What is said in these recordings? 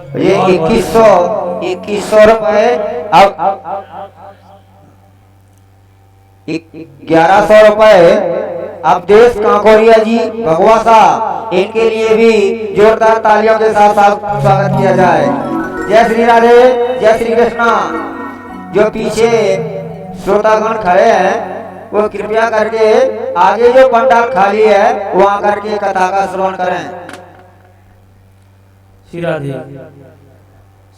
ये 2100 रुपए। अब 1100 रुपए। अब देश कांकोरिया जी भगवा साहब, इनके लिए भी जोरदार तालियों के साथ स्वागत किया जाए। जय श्री राधे, जय श्री कृष्णा। जो पीछे श्रोतागण खड़े हैं वो कृपया करके आगे जो पंडाल खाली है वहां करके कथा का श्रवण करें। श्री राधे।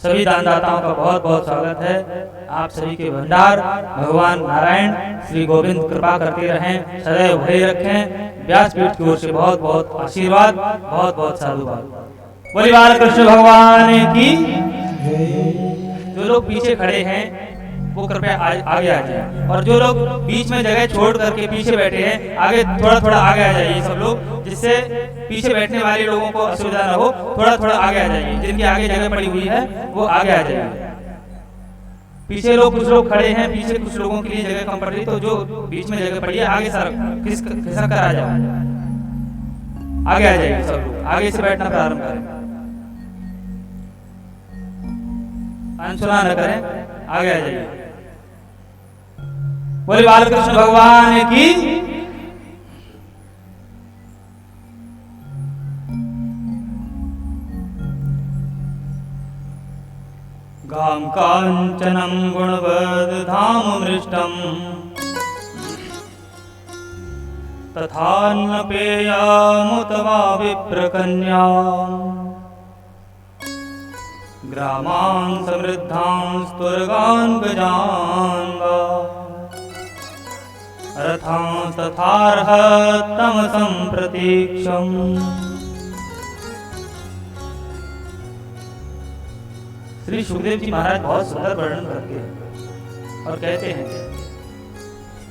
सभी दानदाताओं का बहुत बहुत स्वागत है। आप सभी के भंडार भगवान नारायण श्री गोविंद कृपा करते रहें, सदैव भरे रखें। व्यासपीठ की ओर से बहुत बहुत आशीर्वाद, बहुत बहुत साधुवाद। बोली बाल कृष्ण भगवान की। जो लोग पीछे खड़े हैं वो कृपया आगे आ जाए, और जो लोग बीच में जगह छोड़ करके पीछे बैठे हैं आगे थोड़ा थोड़ा आगे आ जाइए सब लोग, जिससे पीछे बैठने वाले लोगों को असुविधा न हो। थोड़ा थोड़ा आगे आ जाइए, जिनके आगे जगह पड़ी हुई है वो आगे आ जाइए। पीछे लोग कुछ लोग खड़े हैं, पीछे कुछ लोगों के लिए जगह कम पड़ रही, तो जो बीच में जगह पड़ी है आगे खिसक कर आ जाओ। आगे आ जाइए सब लोग, आगे से बैठना प्रारंभ करें, अनसुना न करें, आगे आ जाइए। बोले बालकृष्ण भगवान की। गां कांचनं गुणवद्धाममृष्टं तथान्न पेयामुत वा विप्रकन्या ग्रामान् समृद्धान् स्वर्गान् गजान् वा रथां तथार्हतं संप्रतीक्षम्। श्री सुखदेव जी महाराज बहुत सुंदर वर्णन करते हैं और कहते हैं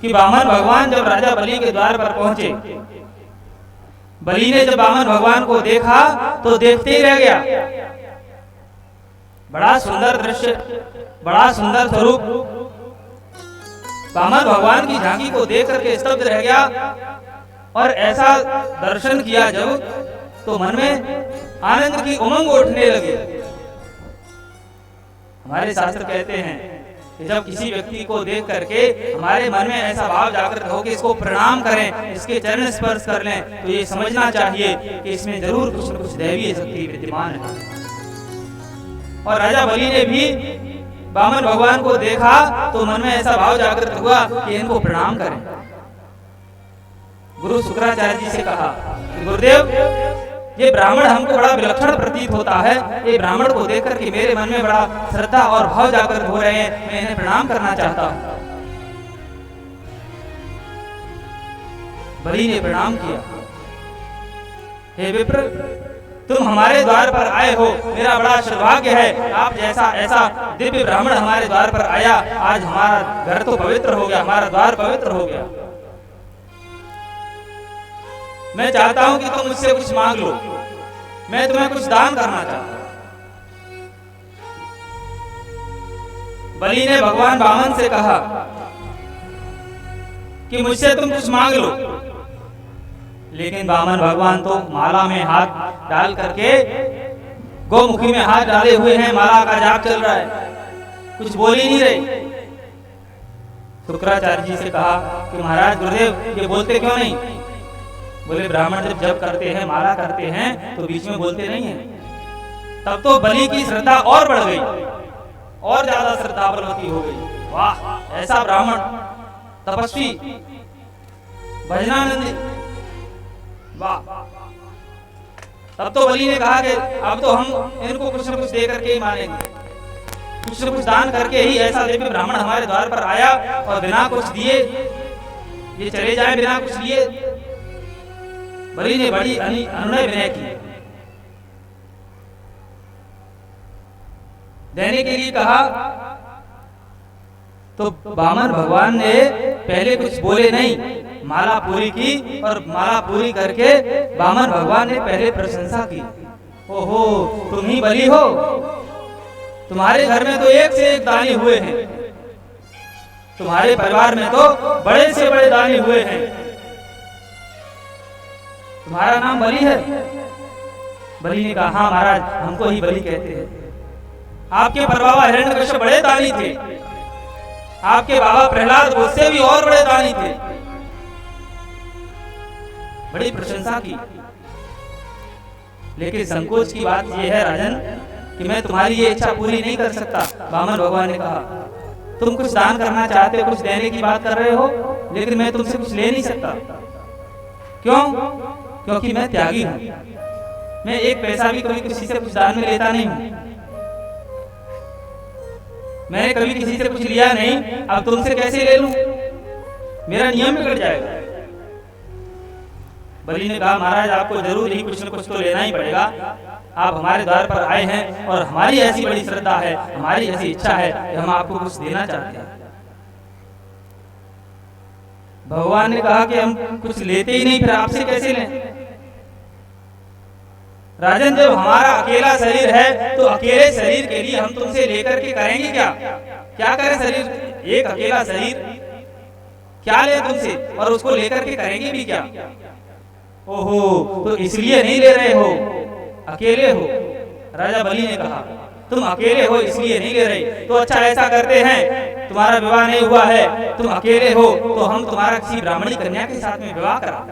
कि वामन भगवान जब राजा बलि के द्वार पर पहुंचे, बलि ने जब वामन भगवान को देखा तो देखते ही रह गया। बड़ा सुंदर दृश्य, बड़ा सुंदर स्वरूप। वामन भगवान की झांकी को देख करके स्तब्ध रह गया, और ऐसा दर्शन किया जब तो मन में आनंद की उमंग उठने लगे। हमारे शास्त्र कहते हैं कि जब किसी व्यक्ति को देख करके हमारे मन में ऐसा भाव जागृत हो कि इसको प्रणाम करें, इसके चरण स्पर्श कर लें, तो ये समझना चाहिए कि इसमें जरूर कुछ न कुछ दैवीय शक्ति विद्यमान है। और राजा बलि ने भी वामन भगवान को देखा तो मन में ऐसा भाव जागृत हुआ कि इनको प्रणाम करें। गुरु शुक्राचार्य जी से कहा कि गुरुदेव, ये ब्राह्मण हमको बड़ा विलक्षण प्रतीत होता है, ये ब्राह्मण को देख करके मेरे मन में बड़ा श्रद्धा और भाव जागृत हो रहे हैं, मैं इन्हें प्रणाम करना चाहता हूं। बलि ने प्रणाम किया, हे विप्र, तुम हमारे द्वार पर आए हो, मेरा बड़ा सौभाग्य है। आप जैसा ऐसा दिव्य ब्राह्मण हमारे द्वार पर आया, आज हमारा घर तो पवित्र हो गया, हमारा द्वार पवित्र हो गया। मैं चाहता हूं कि तुम मुझसे कुछ मांग लो, मैं तुम्हें कुछ दान करना चाहता हूं। बलि ने भगवान वामन से कहा कि मुझसे तुम कुछ मांग लो, लेकिन वामन भगवान तो माला में हाथ डाल करके गोमुखी में हाथ डाले हुए हैं, माला का जाप चल रहा है, कुछ बोल ही नहीं रहे। शुक्राचार्य जी से कहा कि महाराज गुरुदेव, ये बोलते क्यों नहीं? बोले ब्राह्मण जब जप करते हैं, माला करते हैं, तो बीच में बोलते नहीं है। तब तो बलि की श्रद्धा और बढ़ गई, और ज्यादा श्रद्धा बलवती हो गई। वाह, ऐसा ब्राह्मण तपस्वी भजनानंदी, वाह। तब तो बलि ने कहा कि अब तो हम इनको कुछ न कुछ दे करके ही मानेंगे, कुछ न कुछ दान करके ही। ऐसा दिव्य ब्राह्मण हमारे द्वार पर आया और बिना कुछ दिए ये चले जाए, बिना कुछ लिए। बलि ने बड़ी अनुनय विनय की, देने के लिए कहा, तो वामन भगवान ने पहले कुछ बोले नहीं, माला पूरी की, और माला पूरी करके वामन भगवान ने पहले प्रशंसा की। ओहो, तुम ही बलि हो, तुम्हारे घर में तो एक से एक दानी हुए हैं, तुम्हारे परिवार में तो बड़े से बड़े दानी हुए हैं, तुम्हारा नाम बलि है? बलि ने कहा, हाँ महाराज, हमको ही बलि कहते हैं। आपके परबाबा हिरण्यकश्यप बड़े दानी थे, आपके बाबा प्रहलाद उससे भी और बड़े दानी थे। बड़ी प्रशंसा की, लेकिन संकोच की बात यह है राजन कि मैं तुम्हारी ये इच्छा पूरी नहीं कर सकता। वामन भगवान ने कहा, तुम कुछ दान करना चाहते हो, कुछ देने की बात कर रहे हो, लेकिन मैं तुमसे कुछ ले नहीं सकता। क्यों? क्योंकि मैं त्यागी हूं, मैं एक पैसा भी कभी किसी से कुछ दान में लेता नहीं हूं। मैंने कभी किसी से कुछ लिया नहीं, अब तुमसे कैसे ले लूं? मेरा नियम बिगड़ जाएगा। बलि ने कहा, महाराज आपको जरूर ही कुछ न कुछ तो लेना ही पड़ेगा। आप हमारे द्वार पर आए हैं और हमारी ऐसी बड़ी श्रद्धा है, हमारी ऐसी इच्छा है कि हम आपको कुछ देना चाहते हैं। भगवान ने कहा कि हम कुछ लेते ही नहीं, फिर आपसे कैसे लें? राजन, जब हमारा अकेला शरीर है तो अकेले शरीर के लिए हम तुमसे लेकर के करेंगे क्या? क्या करें? शरीर, एक अकेला शरीर क्या ले तुमसे, और उसको लेकर के करेंगे भी क्या? ओहो, तो इसलिए नहीं ले रहे हो, अकेले हो। राजा बलि ने कहा, तुम अकेले हो इसलिए नहीं ले रहे, तो अच्छा ऐसा करते हैं, तुम्हारा विवाह नहीं हुआ है, तुम अकेले हो, तो हम तुम्हारा किसी ब्राह्मणी कन्या के साथ में विवाह करा।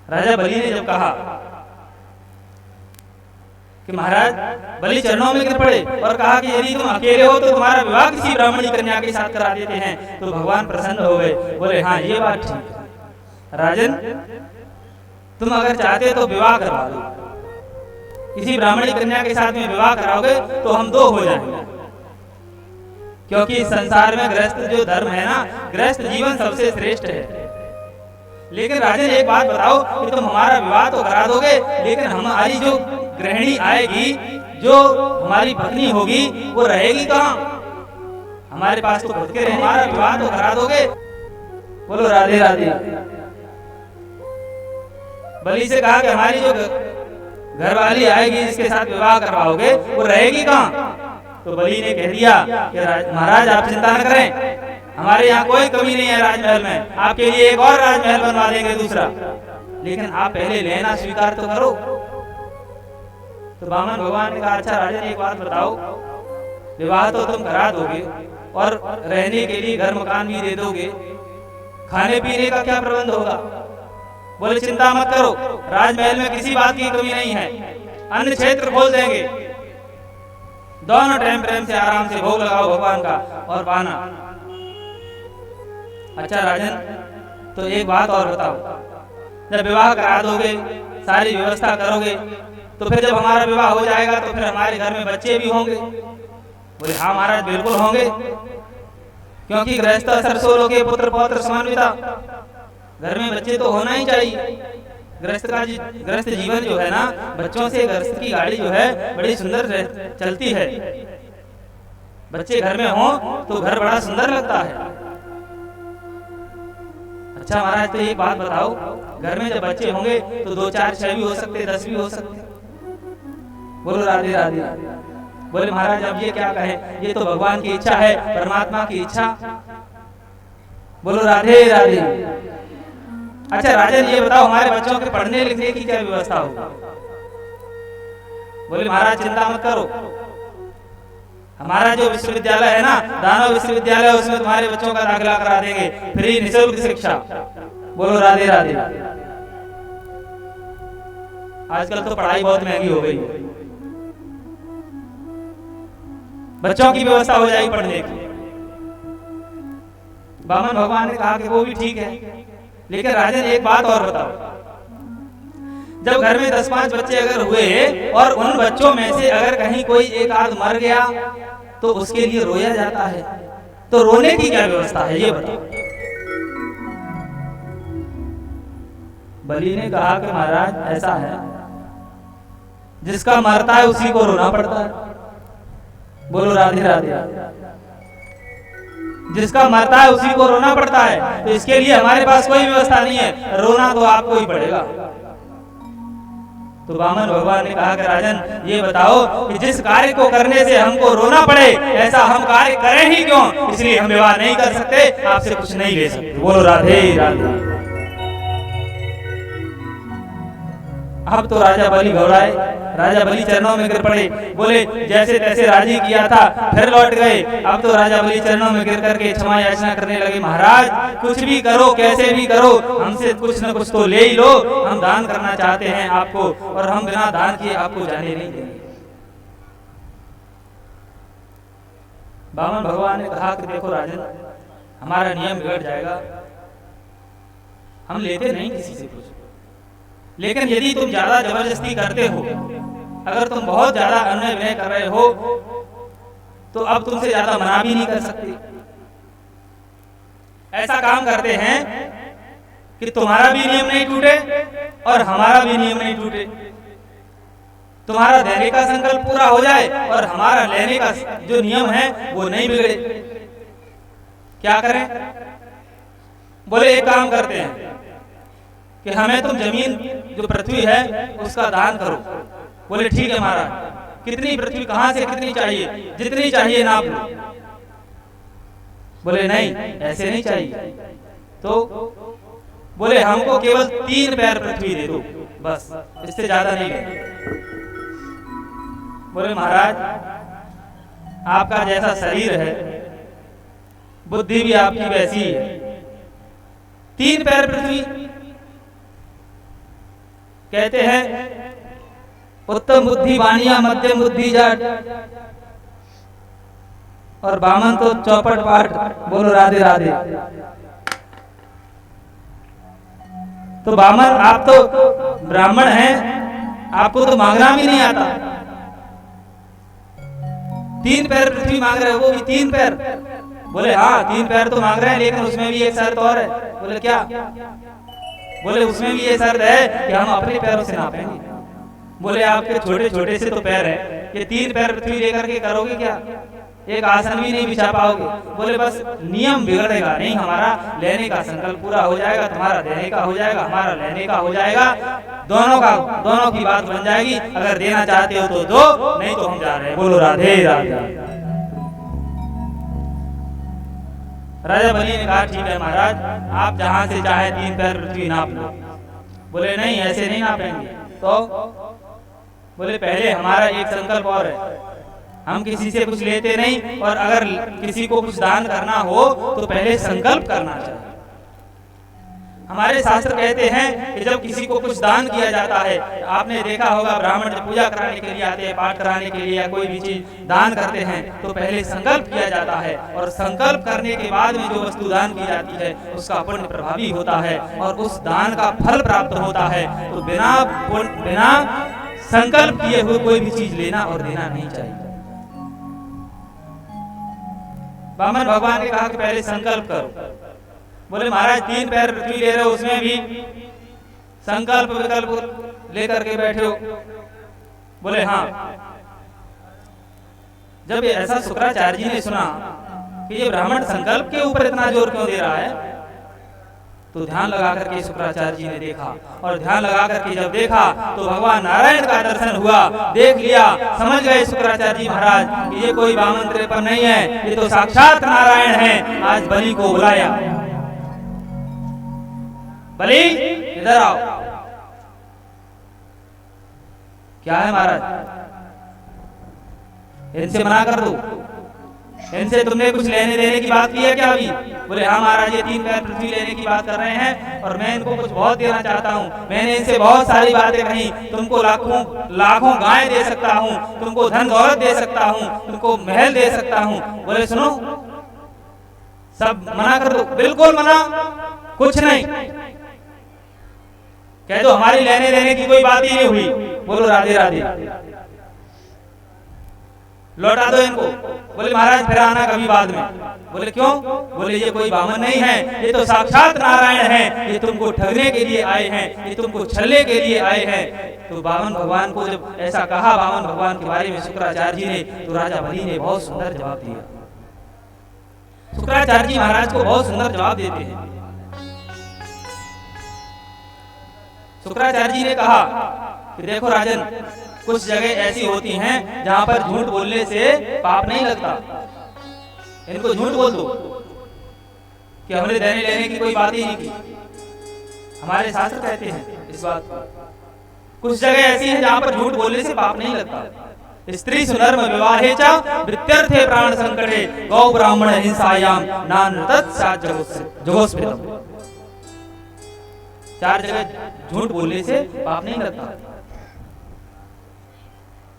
राजा बलि ने जब कहा कि महाराज, बलि चरणों में गिर पड़े और कहा कि यदि तुम अकेले हो तो तुम्हारा विवाह किसी ब्राह्मणी कन्या के साथ करा देते हैं। तो भगवान प्रसन्न हो गए, बोले हाँ ये बात ठीक है। राजन, तुम अगर चाहते तो विवाह करवा दो, किसी ब्राह्मणी कन्या के साथ में विवाह कराओगे तो हम दो हो जाएंगे। क्योंकि इस संसार में गृहस्थ जो धर्म है ना, गृहस्थ जीवन सबसे श्रेष्ठ है। लेकिन राजन एक बात बताओ कि तुम हमारा विवाह तो करा दोगे, लेकिन हमारी जो गृहिणी आएगी, जो हमारी पत्नी होगी, वो रहेगी कहाँ? हमारे पास तो खुद के रहने, हमारा विवाह तो करा दोगे? बोलो राधे राधे। बलि से कहा कि हमारी जो घरवाली आएगी, जिसके साथ विवाह करवाओगे, वो रहेगी कहाँ? तो बलि ने कह दिया कि महाराज आप चिंता न करें, हमारे यहाँ कोई कमी नहीं है राजमहल में, आपके लिए एक और राजमहल बनवा देंगे दूसरा, लेकिन आप पहले लेना स्वीकार तो करो। तो वामन भगवान ने कहा, अच्छा राजन एक बात बताओ, विवाह तो तुम करा दोगे और रहने के लिए घर मकान भी दे दोगे, खाने पीने का क्या प्रबंध होगा? बोले चिंता मत करो, राजमहल में किसी बात की कमी नहीं है, अन्य क्षेत्र खोल देंगे, दोनों टाइम प्रेम से आराम से भोग लगाओ भगवान का और पाना। अच्छा राजन, तो एक बात और बताओ, जब विवाह करा दोगे, सारी व्यवस्था करोगे, तो फिर जब हमारा विवाह हो जाएगा तो फिर हमारे घर में बच्चे भी होंगे? बोले हाँ महाराज बिल्कुल होंगे, क्योंकि गृहस्थ सरसों लोगे पुत्र पौत्र समान्विता, घर में बच्चे तो होना ही चाहिए। गृहस्थ जीवन जो है ना, बच्चों से गृहस्थ की गाड़ी जो है बड़ी सुंदर चलती है। बच्चे घर में हो तो घर बड़ा सुंदर लगता है। अच्छा महाराज, तो एक बात बताओ, घर में जब बच्चे होंगे तो 2 4 6 भी हो सकते, 10 भी हो सकते। बोलो राधे राधे। बोले महाराज अब ये क्या कहें, ये तो भगवान की इच्छा है, परमात्मा की इच्छा। बोलो राधे राधे। अच्छा राजन ये बताओ, हमारे बच्चों के पढ़ने लिखने की क्या व्यवस्था होगी? बोले महाराज चिंता मत करो, हमारा जो विश्वविद्यालय है ना, दानव विश्वविद्यालय, उसमें तुम्हारे बच्चों का दाखिला करा देंगे, फ्री निःशुल्क शिक्षा। बोलो राधे राधे। आजकल तो पढ़ाई बहुत महंगी हो गई, बच्चों की व्यवस्था हो जाएगी पढ़ने की। वामन भगवान ने कहा कि वो भी ठीक है, लेकिन राजन एक बात और बताओ, जब घर में 10-5 बच्चे अगर हुए और उन बच्चों में से अगर कहीं कोई एक आध मर गया तो उसके लिए रोया जाता है, तो रोने की क्या व्यवस्था है ये बताओ। बलि ने कहा कि महाराज ऐसा है, जिसका मरता है उसी को रोना पड़ता है। बोलो राधे राधे। जिसका मरता है उसी को रोना पड़ता है, तो इसके लिए हमारे पास कोई व्यवस्था नहीं है, रोना तो आपको ही पड़ेगा। तो वामन भगवान ने कहा कि राजन ये बताओ कि जिस कार्य को करने से हमको रोना पड़े, ऐसा हम कार्य करें ही क्यों? इसलिए हम विवाह नहीं कर सकते, आपसे कुछ नहीं ले सकते। बोलो राधे राधे। अब तो राजा बलि घबराए, राजा बलि चरणों में गिर पड़े, बोले जैसे तैसे राजी किया था, फिर लौट गए। अब तो राजा बलि चरणों में गिर करके क्षमा याचना करने लगे, महाराज कुछ भी करो, कैसे भी करो, हमसे कुछ न कुछ तो ले ही लो, हम दान करना चाहते हैं आपको, और हम बिना दान किए आपको जाने नहीं देंगे। वामन भगवान ने कहा कि देखो राजन, हमारा नियम बिगड़ जाएगा, हम लेते नहीं किसी से कुछ, लेकिन यदि तुम ज्यादा जबरदस्ती करते हो, अगर तुम बहुत ज्यादा अन्याय विनय कर रहे हो, तो अब तुमसे ज्यादा मना भी नहीं कर सकते। ऐसा काम करते हैं कि तुम्हारा भी नियम नहीं टूटे और हमारा भी नियम नहीं टूटे, तुम्हारा देने का संकल्प पूरा हो जाए और हमारा लेने का जो नियम है वो नहीं बिगड़े। क्या करें? बोले एक काम करते हैं कि हमें तुम जमीन जो पृथ्वी है उसका दान करो। बोले ठीक है महाराज, कितनी पृथ्वी, कहां से कितनी चाहिए? जितनी चाहिए नाप लो। बोले नहीं, ऐसे नहीं चाहिए। तो बोले हमको केवल 3 पैर पृथ्वी दे दो, बस, इससे ज्यादा नहीं है। बोले महाराज आपका जैसा शरीर है, बुद्धि भी आपकी वैसी है, 3 पैर पृथ्वी। कहते हैं उत्तम बुद्धि बानिया, मध्यम बुद्धि जाट, और बामन तो चौपट पाठ। बोलो राधे राधे। तो बामन, आप तो ब्राह्मण हैं, आपको तो मांगना भी नहीं आता, 3 पैर पृथ्वी मांग रहे हो, वो भी 3 पैर। बोले हाँ 3 पैर तो मांग रहे हैं, लेकिन उसमें भी एक शर्त और है। बोले क्या? बोले उसमें भी ये शर्त है कि हम अपने पैरों से नापेंगे। बोले आपके छोटे छोटे से तो पैर है, ये 3 पैर पृथ्वी लेकर के करोगे क्या? एक आसन भी नहीं बिछा पाओगे। बोले बस नियम बिगड़ेगा नहीं, हमारा लेने का संकल्प पूरा हो जाएगा, तुम्हारा देने का हो जाएगा, हमारा लेने का हो जाएगा, दोनों की बात बन जाएगी। अगर देना चाहते हो तो दो, नहीं तो हम जा रहे हैं। बोलो राधे राधे। राजा बलि ने कहा ठीक है महाराज, आप जहां से चाहे 3 पैर पृथ्वी नाप लो। बोले नहीं, ऐसे नहीं नापेंगे। तो बोले पहले हमारा एक संकल्प और है, हम किसी से कुछ लेते नहीं, और अगर किसी को कुछ दान करना हो तो पहले संकल्प करना चाहिए। हमारे शास्त्र कहते हैं कि जब किसी को कुछ दान किया जाता है, आपने देखा होगा ब्राह्मण जब पूजा कराने के लिए आते हैं, पाठ कराने के लिए या कोई भी चीज दान करते हैं, तो पहले संकल्प किया जाता है, और संकल्प करने के बाद में जो वस्तु दान की जाती है उसका पुण्य प्रभावी होता है और उस दान का फल प्राप्त होता है। तो बिना संकल्प किए हुए कोई भी चीज लेना और देना नहीं चाहिए। वामन भगवान ने कहा कि पहले संकल्प करो। बोले महाराज 3 पैर पृथ्वी ले रहे हो, उसमें भी संकल्प विकल्प लेकर के बैठे हो। बोले हाँ। जब ऐसा शुक्राचार्य जी ने सुना कि ये ब्राह्मण संकल्प के ऊपर इतना जोर क्यों दे रहा है, तो ध्यान लगा करके शुक्राचार्य जी ने देखा, और ध्यान लगा करके जब देखा तो भगवान नारायण का दर्शन हुआ। देख लिया, समझ गए शुक्राचार्य जी महाराज कि ये कोई वामन त्रेपन नहीं है, ये तो साक्षात नारायण है। आज बलि को बुलाया, बलि इधर आओ। क्या है महाराज? इनसे मना कर दो, इनसे तुमने कुछ लेने देने की बात की है क्या अभी? बोले हाँ महाराज, ये 3 पैर पृथ्वी लेने की बात कर रहे हैं और मैं इनको कुछ बहुत देना चाहता हूँ। मैंने इनसे बहुत सारी बातें कही, तुमको लाखों गाय दे सकता हूँ, तुमको धन दौलत दे सकता हूँ, तुमको महल दे सकता हूँ। बोले सुनो, सब मना कर दो। बिल्कुल मना, कुछ नहीं, कह दो हमारी लेने देने की कोई बात ही नहीं हुई। बोलो राधे राधे। लौटा दो इनको। बोले महाराज फिर आना कभी बाद में। बोले क्यों? बोले ये कोई वामन नहीं है, ये तो साक्षात नारायण है, ये तुमको ठगने के लिए आए हैं, ये तुमको छलने के लिए आए हैं। तो वामन भगवान को जब ऐसा कहा वामन भगवान के बारे में शुक्राचार्य जी ने, तो राजा बलि ने बहुत सुंदर जवाब दिया। शुक्राचार्य जी महाराज को बहुत सुंदर जवाब देते हैं। शुक्राचार्य जी ने कहा कि देखो राजन, कुछ जगह ऐसी होती हैं जहां पर झूठ बोलने से पाप नहीं लगता। इनको झूठ बोल दो कि हमने देने लेने की कोई बात ही नहीं की। हमारे शास्त्र कहते हैं इस बात को। कुछ जगह ऐसी है जहाँ पर झूठ बोलने से पाप नहीं लगता। स्त्री सुनर्म विवाहे च वृत्यर्थे प्राण संकटे गौ ब्राह्मण हिंसायाम नानृतत् स्यात् जुगोस्मृतम्। 4 जगह झूठ बोलने से पाप नहीं लगता।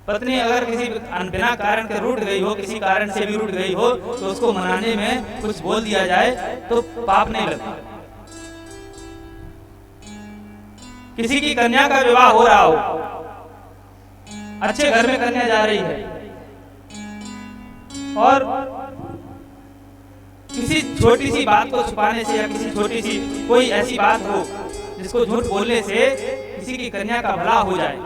पत्नी अगर किसी बिना कारण के रूठ गई हो, किसी कारण से भी रूठ गई हो, तो उसको मनाने में कुछ बोल दिया जाए तो पाप नहीं लगता। किसी की कन्या का विवाह हो रहा हो, अच्छे घर में कन्या जा रही है, और किसी छोटी सी बात को छुपाने से या किसी छोटी सी कोई ऐसी बात हो जिसको झूठ बोलने से किसी की कन्या का भला हो जाए,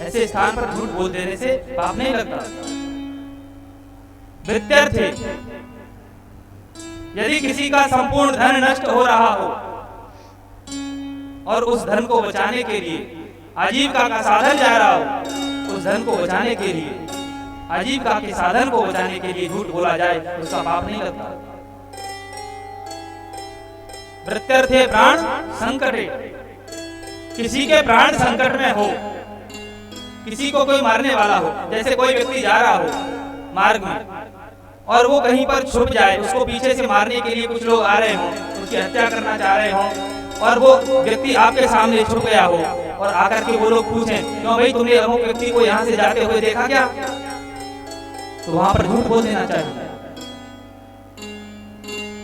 ऐसे स्थान पर झूठ बोल देने से पाप नहीं लगता। वृत्यर्थे, यदि किसी का संपूर्ण धन नष्ट हो रहा हो और उस धन को बचाने के लिए आजीविका का साधन जा रहा हो, उस धन को बचाने के लिए आजीविका के साधन को बचाने के लिए झूठ बोला जाए तो उसका पाप नहीं लगता। वृत्यर्थे प्राण संकटे, किसी के प्राण संकट में हो, किसी को कोई मारने वाला हो, जैसे कोई व्यक्ति जा रहा हो मार्ग में और वो कहीं पर छुप जाए, उसको पीछे से मारने के लिए कुछ लोग आ रहे हों, उसकी हत्या करना चाह रहे हों, और वो व्यक्ति आपके सामने छुप गया हो और आकर के वो लोग पूछें, क्यों भाई तुमने अमुक व्यक्ति को यहाँ से जाते हुए देखा क्या? तो वहां पर झूठ बोल देना चाहिए,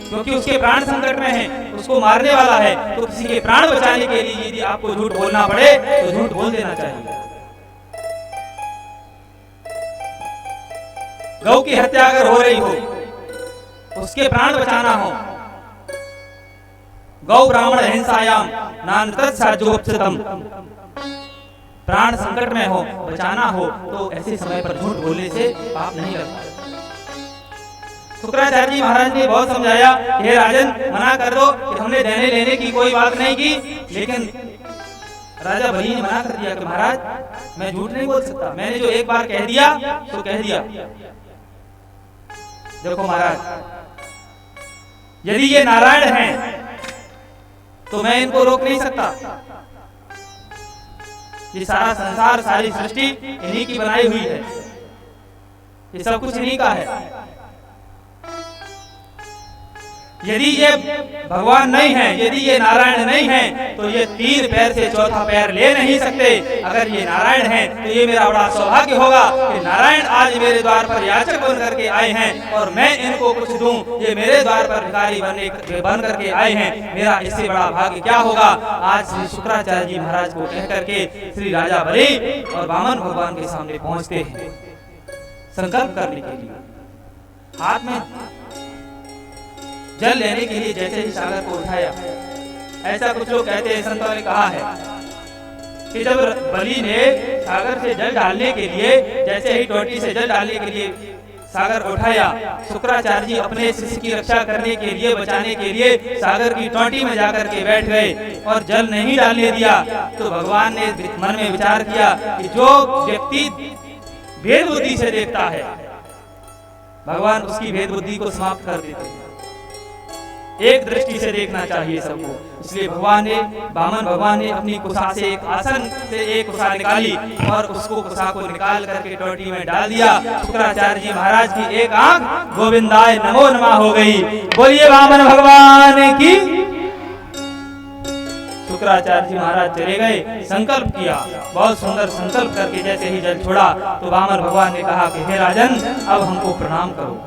क्योंकि उसके प्राण संकट में है, उसको मारने वाला है। तो किसी के प्राण बचाने के लिए यदि आपको झूठ बोलना पड़े तो झूठ बोल देना चाहिए। गौ की हत्या अगर हो रही हो, उसके प्राण बचाना हो, गौ ब्राह्मण हिंसायाम नानृतत् स्यात् जुगोस्मृतम्, प्राण संकट में हो, बचाना हो, तो ऐसे समय पर झूठ बोलने से पाप नहीं लगता। शुक्राचार्य जी महाराज ने बहुत समझाया, हे राजन मना कर दो कि हमने देने लेने की कोई बात नहीं की, लेकिन राजा बलि ने मना कर दिया कि महाराज मैं झूठ नहीं बोल सकता, मैंने जो एक बार कह दिया तो कह दिया। देखो महाराज, यदि ये नारायण हैं तो मैं इनको रोक नहीं सकता। ये सारा संसार, सारी सृष्टि इन्हीं की बनाई हुई है, ये सब कुछ इन्हीं का है। यदि ये भगवान नहीं है, यदि ये नारायण नहीं है, तो ये 3 पैर से चौथा पैर ले नहीं सकते। अगर ये नारायण हैं तो ये मेरा बड़ा सौभाग्य होगा कि नारायण आज मेरे द्वार पर याचक बन करके आए हैं और मैं इनको कुछ दूं। ये मेरे द्वार पर भिखारी बन करके आए हैं, मेरा इससे बड़ा भाग्य क्या होगा। आज श्री शुक्राचार्य जी महाराज को कह करके श्री राजा बलि और वामन भगवान के सामने पहुंचते हैं संकल्प करने के लिए। हाथ में जल लेने के लिए जैसे ही सागर को उठाया, ऐसा कुछ लोग कहते हैं, संतों ने कहा है कि जब बलि ने सागर से जल डालने के लिए, जैसे ही टोटी से जल डालने के लिए सागर उठाया, शुक्राचार्य जी अपने शिष्य की रक्षा करने के लिए, बचाने के लिए सागर की टोटी में जाकर के बैठ गए और जल नहीं डालने दिया। तो भगवान ने मन में विचार किया कि जो व्यक्ति भेद बुद्धि से देखता है, भगवान उसकी भेद बुद्धि को समाप्त कर देते हैं। एक दृष्टि से देखना चाहिए सबको। इसलिए भगवान ने, वामन भगवान ने अपनी कुशा से एक आसन से एक कुशा निकाली और उसको कुशा को निकाल करके टोटी में डाल दिया। शुक्राचार्य जी महाराज की एक आंख गोविंदाय नमो नमः हो गई। बोलिए वामन भगवान की। शुक्राचार्य जी महाराज चले गए, संकल्प किया, बहुत सुंदर संकल्प करके जैसे ही जल छोड़ा तो वामन भगवान ने कहा कि हे राजन, अब हमको प्रणाम करो।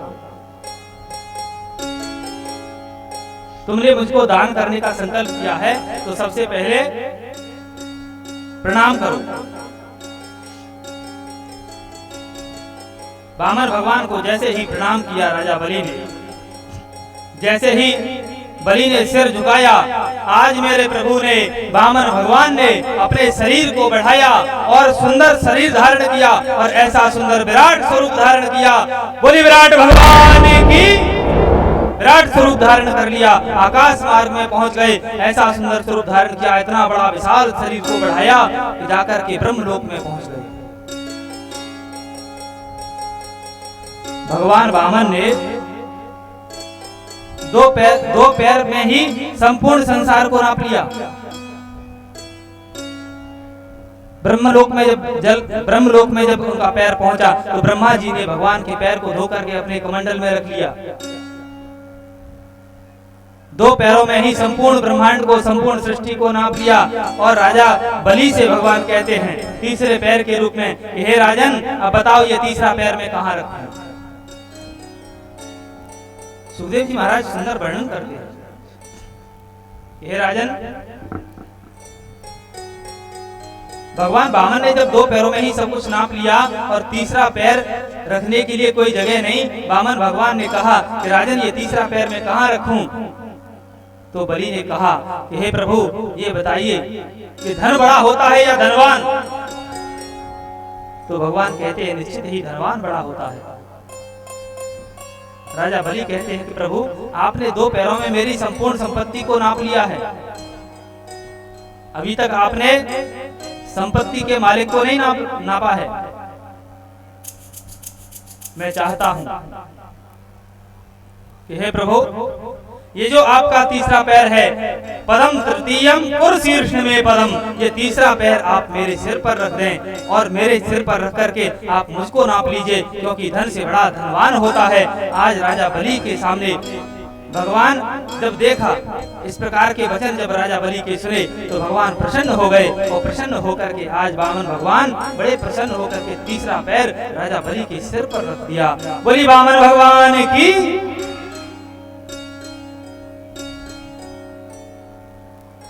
तुमने मुझको दान करने का संकल्प किया है तो सबसे पहले प्रणाम करो। वामन भगवान को जैसे ही प्रणाम किया राजा बलि ने, जैसे ही बलि ने सिर झुकाया, आज मेरे प्रभु ने, वामन भगवान ने अपने शरीर को बढ़ाया और सुंदर शरीर धारण किया और ऐसा सुंदर विराट स्वरूप धारण किया। बोली विराट भगवान की। विराट स्वरूप धारण कर लिया, आकाश मार्ग में पहुंच गए, ऐसा सुंदर स्वरूप धारण किया, इतना बड़ा विशाल शरीर को बढ़ाया कि जाकर के ब्रह्मलोक में पहुंच गए। भगवान वामन ने दो पैर में ही संपूर्ण संसार को नाप लिया। ब्रह्मलोक में जब उनका पैर पहुंचा तो ब्रह्मा जी ने भगवान के पैर को धो करके अपने कमंडल में रख लिया। 2 पैरों में ही संपूर्ण ब्रह्मांड को, संपूर्ण सृष्टि को नाप लिया। और राजा बलि से भगवान कहते हैं तीसरे पैर के रूप में, हे राजन अब बताओ ये तीसरा पैर में कहां रखूं। सुखदेव जी महाराज सुंदर वर्णन करते हैं, हे राजन भगवान वामन ने जब 2 पैरों में ही सब कुछ नाप लिया और तीसरा पैर रखने के लिए कोई जगह नहीं, वामन भगवान ने कहा कि राजन ये तीसरा पैर मैं कहां रखूं। तो बलि ने कहा कि हे प्रभु ये बताइए कि धन बड़ा होता है या धनवान। तो भगवान कहते हैं निश्चित ही धनवान बड़ा होता है। राजा बलि कहते हैं कि प्रभु आपने 2 पैरों में मेरी संपूर्ण संपत्ति को नाप लिया है, अभी तक आपने संपत्ति के मालिक को नहीं नापा है। मैं चाहता हूं कि हे प्रभु ये जो आपका तीसरा पैर है, पदम तृतीयम और शीर्ष में पदम, ये तीसरा पैर आप मेरे सिर पर रख दें और मेरे सिर पर रख करके आप मुझको नाप लीजिए, क्योंकि धन से बड़ा धनवान होता है। आज राजा बलि के सामने भगवान जब देखा इस प्रकार के वचन जब राजा बलि के सुने तो भगवान प्रसन्न हो गए और प्रसन्न होकर के आज वामन भगवान बड़े प्रसन्न होकर के तीसरा पैर राजा बलि के सिर पर रख दिया। बोली वामन भगवान की।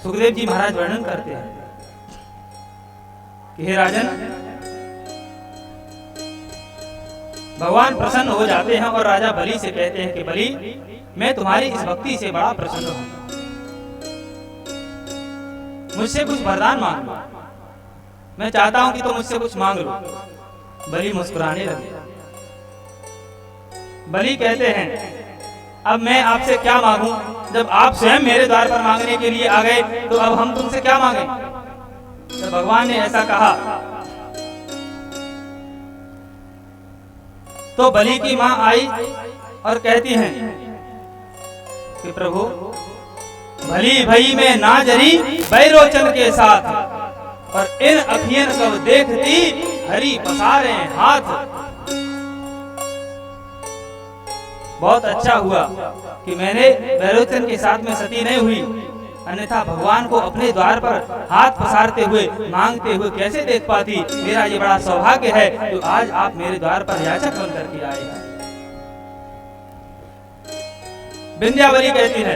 सुखदेव जी महाराज वर्णन करते हैं कि हे राजन भगवान प्रसन्न हो जाते हैं और राजा बलि से कहते हैं कि बलि मैं तुम्हारी इस भक्ति से बड़ा प्रसन्न हूं, मुझसे कुछ वरदान मांग लो, मैं चाहता हूं कि तुम मुझसे कुछ मांग लो। बलि मुस्कुराने लगे। बलि कहते हैं अब मैं आपसे क्या मांगूं, जब आप स्वयं मेरे द्वार पर मांगने के लिए आ गए तो अब हम तुमसे क्या मांगे। तो भगवान ने ऐसा कहा तो बलि की मां आई और कहती हैं कि प्रभु भली भई में ना जरी बैरोचन के साथ, और इन अखियन कब देखती हरि पसारे हाथ। बहुत अच्छा हुआ कि मैंने बैरोचन के साथ में सती नहीं हुई, अन्यथा भगवान को अपने द्वार पर हाथ पसारते हुए मांगते हुए कैसे देख पाती। मेरा ये बड़ा सौभाग्य है तो आज आप मेरे द्वार पर याचक बन करके आए हैं। विंध्यावली कहती है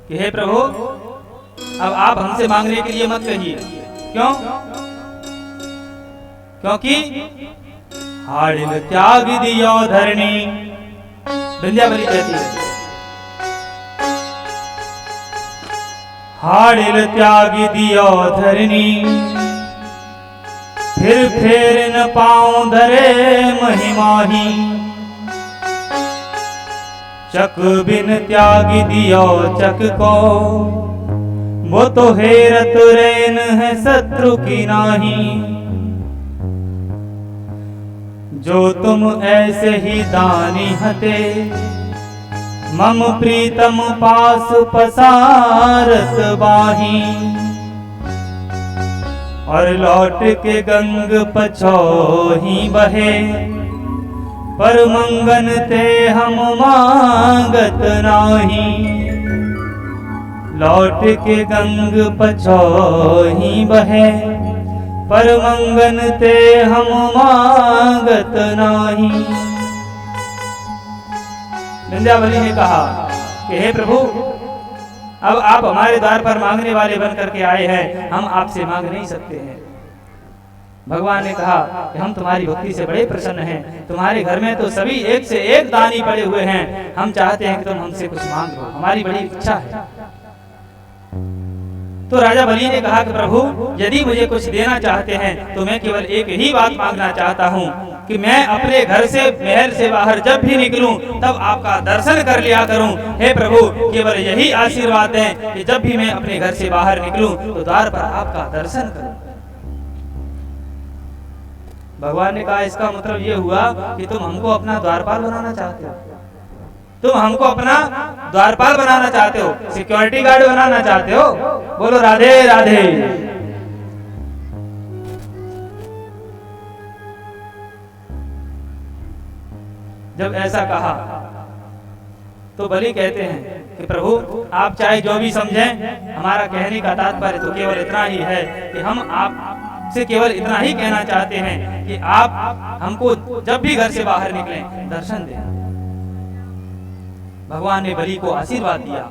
कि हे प्रभु अब आप हमसे मांगने के लिए मत कहिए। क्यों? क्योंकि हाड़िल त्याग दियो धरणी। विंध्यावली कहती है हाड़िल त्याग दियो धरणी, फिर फेर न पाऊं धरे महिमाही। चक बिन त्याग दियो चक को, वो तो हेरत रैन है शत्रु की नाही। जो तुम ऐसे ही दानी हते, मम प्रीतम पास पसारत बाही। और लौट के गंग पछो ही बहे, पर मंगन ते हम मांगत नाही। लौट के गंग पछो ही बहे, पर मंगन ते हम मांगत नाही। विंध्यावली ने कहा कि हे प्रभु अब आप हमारे द्वार पर मांगने वाले बन करके आए हैं, हम आपसे मांग नहीं सकते हैं। भगवान ने कहा कि हम तुम्हारी भक्ति से बड़े प्रसन्न हैं, तुम्हारे घर में तो सभी एक से एक दानी पड़े हुए हैं, हम चाहते हैं कि तुम हमसे कुछ मांग लो, हमारी बड़ी इच्छा है। तो राजा बलि ने कहा कि प्रभु यदि मुझे कुछ देना चाहते हैं तो मैं केवल एक ही बात मांगना चाहता हूँ कि मैं अपने घर से महल से बाहर जब भी निकलूं तब आपका दर्शन कर लिया करूं। हे प्रभु केवल यही आशीर्वाद है कि जब भी मैं अपने घर से बाहर निकलूं तो द्वार पर आपका दर्शन करूं। भगवान ने कहा इसका मतलब ये हुआ कि तुम हमको अपना द्वारपाल बनाना चाहते हो। तुम हमको अपना द्वारपाल बनाना चाहते हो, सिक्योरिटी गार्ड बनाना चाहते हो। बोलो राधे राधे। जब ऐसा कहा तो बलि कहते हैं कि प्रभु आप चाहे जो भी समझें, हमारा कहने का तात्पर्य तो केवल इतना ही है कि हम आपसे केवल इतना ही कहना चाहते हैं कि आप हमको जब भी घर से बाहर निकलें दर्शन दें। भगवान ने बलि को आशीर्वाद दिया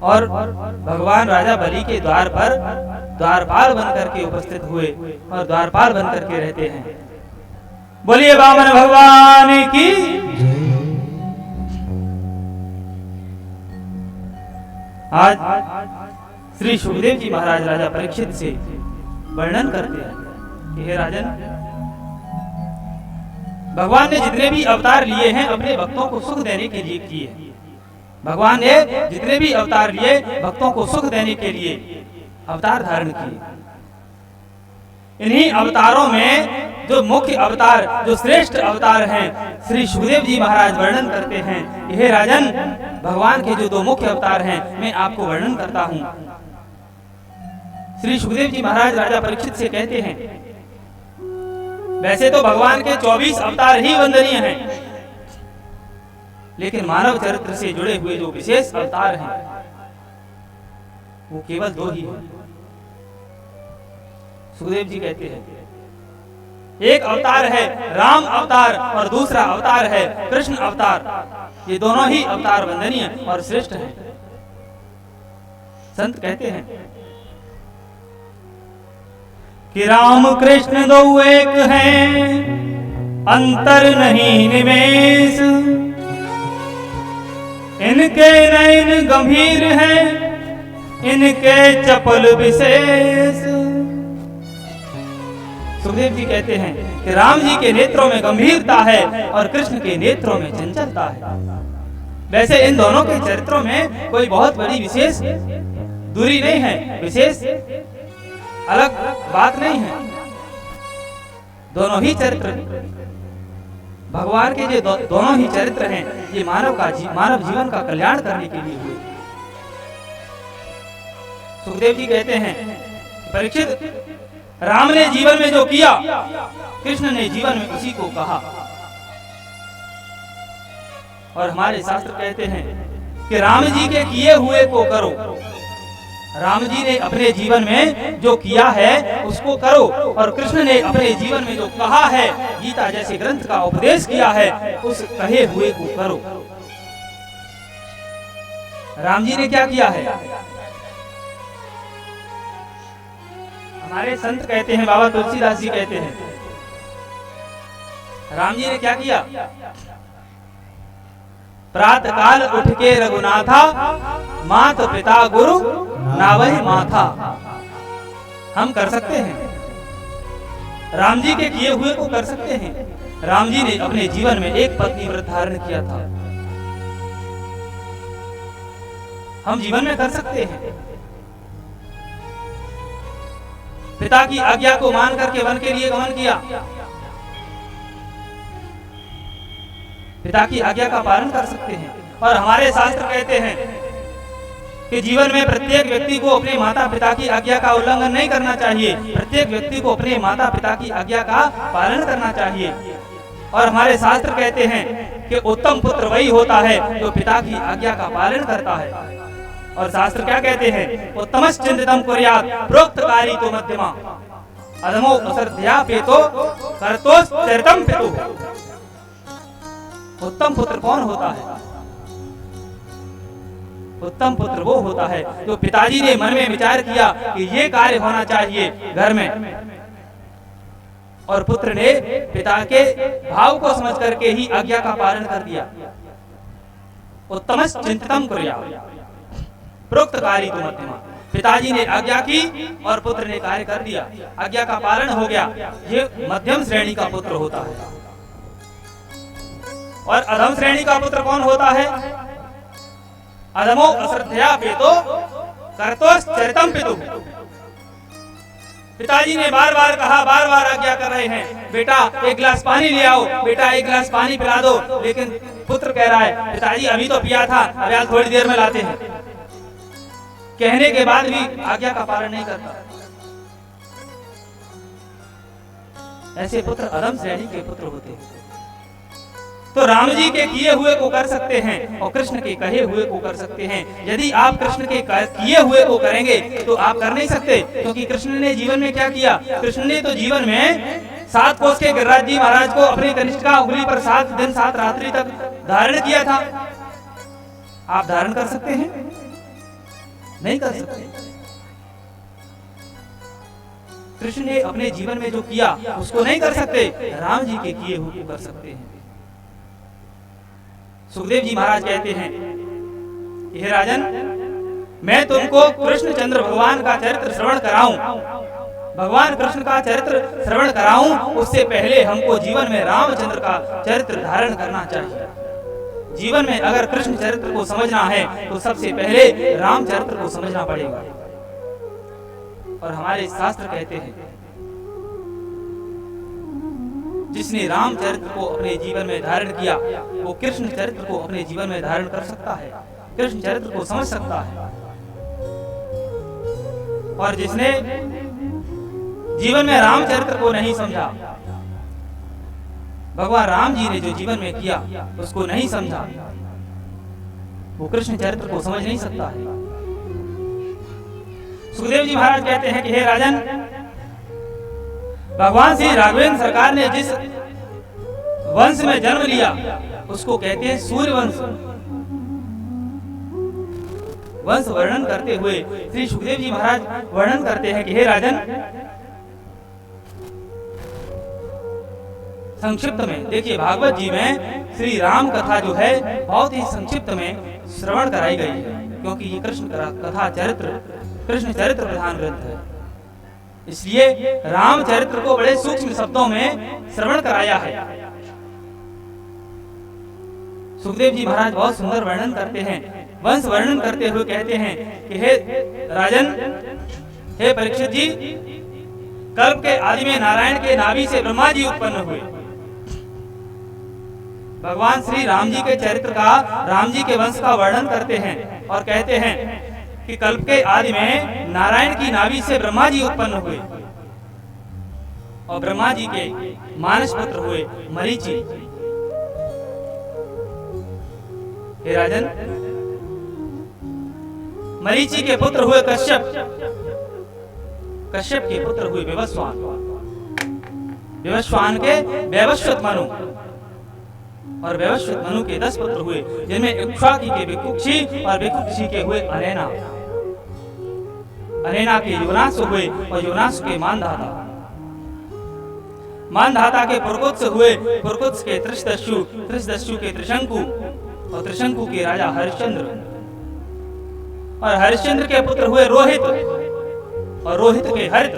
और भगवान राजा बलि के द्वार पर द्वारपाल बनकर के उपस्थित हुए और द्वारपाल बनकर के रहते हैं। बोलिए वामन भगवान की। आज श्री सुखदेव जी महाराज राजा परीक्षित से वर्णन करते हैं कि हे राजन, भगवान ने जितने भी अवतार लिए हैं अपने भक्तों को सुख देने के लिए किए। भगवान ने जितने भी अवतार लिए भक्तों को सुख देने के लिए अवतार धारण किए। इन्हीं अवतारों में जो मुख्य अवतार, जो श्रेष्ठ अवतार हैं, श्री सुखदेव जी महाराज वर्णन करते हैं कि हे राजन, भगवान के जो दो मुख्य अवतार हैं मैं आपको वर्णन करता हूं। श्री सुखदेव जी महाराज राजा परीक्षित से कहते हैं, वैसे तो भगवान के 24 अवतार ही वंदनीय हैं, लेकिन मानव चरित्र से जुड़े हुए जो विशेष अवतार हैं वो केवल 2 ही हैं। सुखदेव जी कहते हैं एक अवतार है राम अवतार और दूसरा अवतार है कृष्ण अवतार। ये दोनों ही अवतार वंदनीय और श्रेष्ठ हैं। संत कहते हैं कि राम कृष्ण दो एक हैं, अंतर नहीं निमेष, इनके नयन गंभीर हैं, इनके चपल विशेष। सुखदेव जी कहते हैं कि राम जी के नेत्रों में गंभीरता है और कृष्ण के नेत्रों में चंचलता है। वैसे इन दोनों के चरित्रों में कोई बहुत बड़ी विशेष दूरी नहीं है, विशेष अलग बात नहीं है। दोनों ही चरित्र, भगवान के जो दोनों ही चरित्र हैं, ये मानव जीवन का कल्याण करने के लिए हुए। सुखदेव जी कहते हैं परीक्षित, राम ने जीवन में जो किया कृष्ण ने जीवन में उसी को कहा। और हमारे शास्त्र कहते हैं कि राम जी के किए हुए को करो। राम जी ने अपने जीवन में जो किया है उसको करो और कृष्ण ने अपने जीवन में जो कहा है, गीता जैसे ग्रंथ का उपदेश किया है, उस कहे हुए को करो। राम जी ने क्या किया है? हमारे संत कहते हैं, बाबा तुलसीदास जी कहते हैं, राम जी ने क्या किया? प्रातः काल उठ के रघुनाथा, मात पिता गुरु नावहि माथा। हम कर सकते हैं, राम जी के किए हुए को कर सकते हैं। राम जी ने अपने जीवन में एक पत्नी व्रत धारण किया था, हम जीवन में कर सकते हैं। पिता की आज्ञा को मान करके वन के लिए गमन किया, पिता की आज्ञा का पालन कर सकते हैं। और हमारे शास्त्र कहते हैं कि जीवन में प्रत्येक व्यक्ति को अपने माता पिता की आज्ञा का उल्लंघन नहीं करना चाहिए, प्रत्येक व्यक्ति को अपने माता पिता की आज्ञा का पालन करना चाहिए। और हमारे शास्त्र कहते हैं कि उत्तम पुत्र वही होता है जो पिता की आज्ञा का पालन करता है। और शास्त्र क्या कहते हैं? उत्तमश्चिंतितं कुर्यात् प्रोक्तकारी तो मध्यमा, अधमो असर्थया पेतो कर्तोश्चरितं पितुः। उत्तम पुत्र कौन होता है? उत्तम पुत्र वो होता है जो पिताजी ने मन में विचार किया कि ये कार्य होना चाहिए घर में, और पुत्र ने पिता के भाव को समझ करके ही आज्ञा का पालन कर दिया। उत्तमश्चिंतितं कुर्यात् प्रोक्तकारी तो मध्यमा, पिताजी ने आज्ञा की और पुत्र ने कार्य कर दिया, आज्ञा का पालन हो गया, ये मध्यम श्रेणी का पुत्र होता है। और अधम श्रेणी का पुत्र कौन होता है? अधमो अश्रद्धया पेतो कर्तोश्चरितं पितुः। पिताजी ने बार बार कहा, बार बार आज्ञा कर रहे हैं, बेटा एक गिलास पानी ले आओ, बेटा एक गिलास पानी पिला दो, लेकिन पुत्र कह रहा है पिताजी अभी तो पिया था, अभी आज थोड़ी देर में लाते हैं, कहने के बाद भी आज्ञा का पालन नहीं करता। ऐसे पुत्र अधम श्रेणी के पुत्र होते हैं। तो राम जी के किए हुए को कर सकते हैं और कृष्ण के कहे हुए को कर सकते हैं। यदि आप कृष्ण के किए हुए को करेंगे तो आप कर नहीं सकते, क्योंकि कृष्ण ने जीवन में क्या किया? कृष्ण ने तो जीवन में 7 कोस के गिरिराज जी महाराज को अपनी कनिष्ठा उंगली पर 7 दिन 7 रात्रि तक धारण किया था। आप धारण कर सकते हैं? नहीं कर सकते। कृष्ण ने अपने जीवन में जो किया उसको नहीं कर सकते, राम जी के किए हुए को कर सकते हैं। सुखदेव जी महाराज कहते हैं, हे राजन, मैं तुमको कृष्णचंद्र भगवान का चरित्र श्रवण कराऊं, भगवान कृष्ण का चरित्र श्रवण कराऊं, उससे पहले हमको जीवन में रामचंद्र का चरित्र धारण करना चाहिए। जीवन में अगर कृष्ण चरित्र को समझना है तो सबसे पहले राम चरित्र को समझना पड़ेगा। और हमारे शास्त्र कहते हैं, जिसने राम चरित्र को अपने जीवन में धारण किया वो कृष्ण चरित्र को अपने जीवन में धारण कर सकता है, कृष्ण चरित्र को समझ सकता है। और जिसने जीवन में राम चरित्र को नहीं समझा, भगवान राम जी ने जो जीवन में किया उसको नहीं समझा, वो कृष्ण चरित्र को समझ नहीं सकता है। सुखदेव जी महाराज कहते हैं कि हे राजन, भगवान श्री राघवेंद्र सरकार ने जिस वंश में जन्म लिया उसको कहते हैं सूर्य वंश। वंश वर्णन करते हुए श्री सुखदेव जी महाराज वर्णन करते हैं कि हे राजन, संक्षिप्त में देखिए, भागवत जी में श्री राम कथा जो है बहुत ही संक्षिप्त में श्रवण कराई गई है, क्योंकि ये कृष्ण कथा चरित्र, कृष्ण चरित्र प्रधान ग्रंथ है। इसलिए राम चरित्र को बड़े सूक्ष्म शब्दों में श्रवण कराया है। सुखदेव जी महाराज बहुत सुंदर वर्णन करते हैं। वंश वर्णन करते हुए कहते हैं कि हे राजन, हे परीक्षित जी, कल्प के आदि में नारायण के नाभि से ब्रह्मा जी उत्पन्न हुए। भगवान श्री राम जी के चरित्र का, राम जी के वंश का वर्णन करते हैं और कहते हैं कि कल्प के आदि में नारायण की नाभि से ब्रह्मा जी उत्पन्न हुए और ब्रह्मा जी के मानस पुत्र हुए मरीचि। हे राजन, मरीचि के पुत्र हुए कश्यप, कश्यप के पुत्र हुए विवस्वान, विवस्वान के वैवस्वत मनु और वैवस्वत मनु के 10 पुत्र हुए, जिनमें इक्ष्वाकि के विकुक्षी और विकुक्षी के हुए अनेना, अनेना के योनास हुए और योनास के मानधाता, मानधाता के पुरकुत्स हुए, पुरकुत्स के त्रिशदस्यु, त्रिशदस्यु के त्रिशंकु और त्रिशंकु के राजा हरिश्चंद्र, और हरिश्चंद्र के पुत्र हुए रोहित और रोहित के हरित,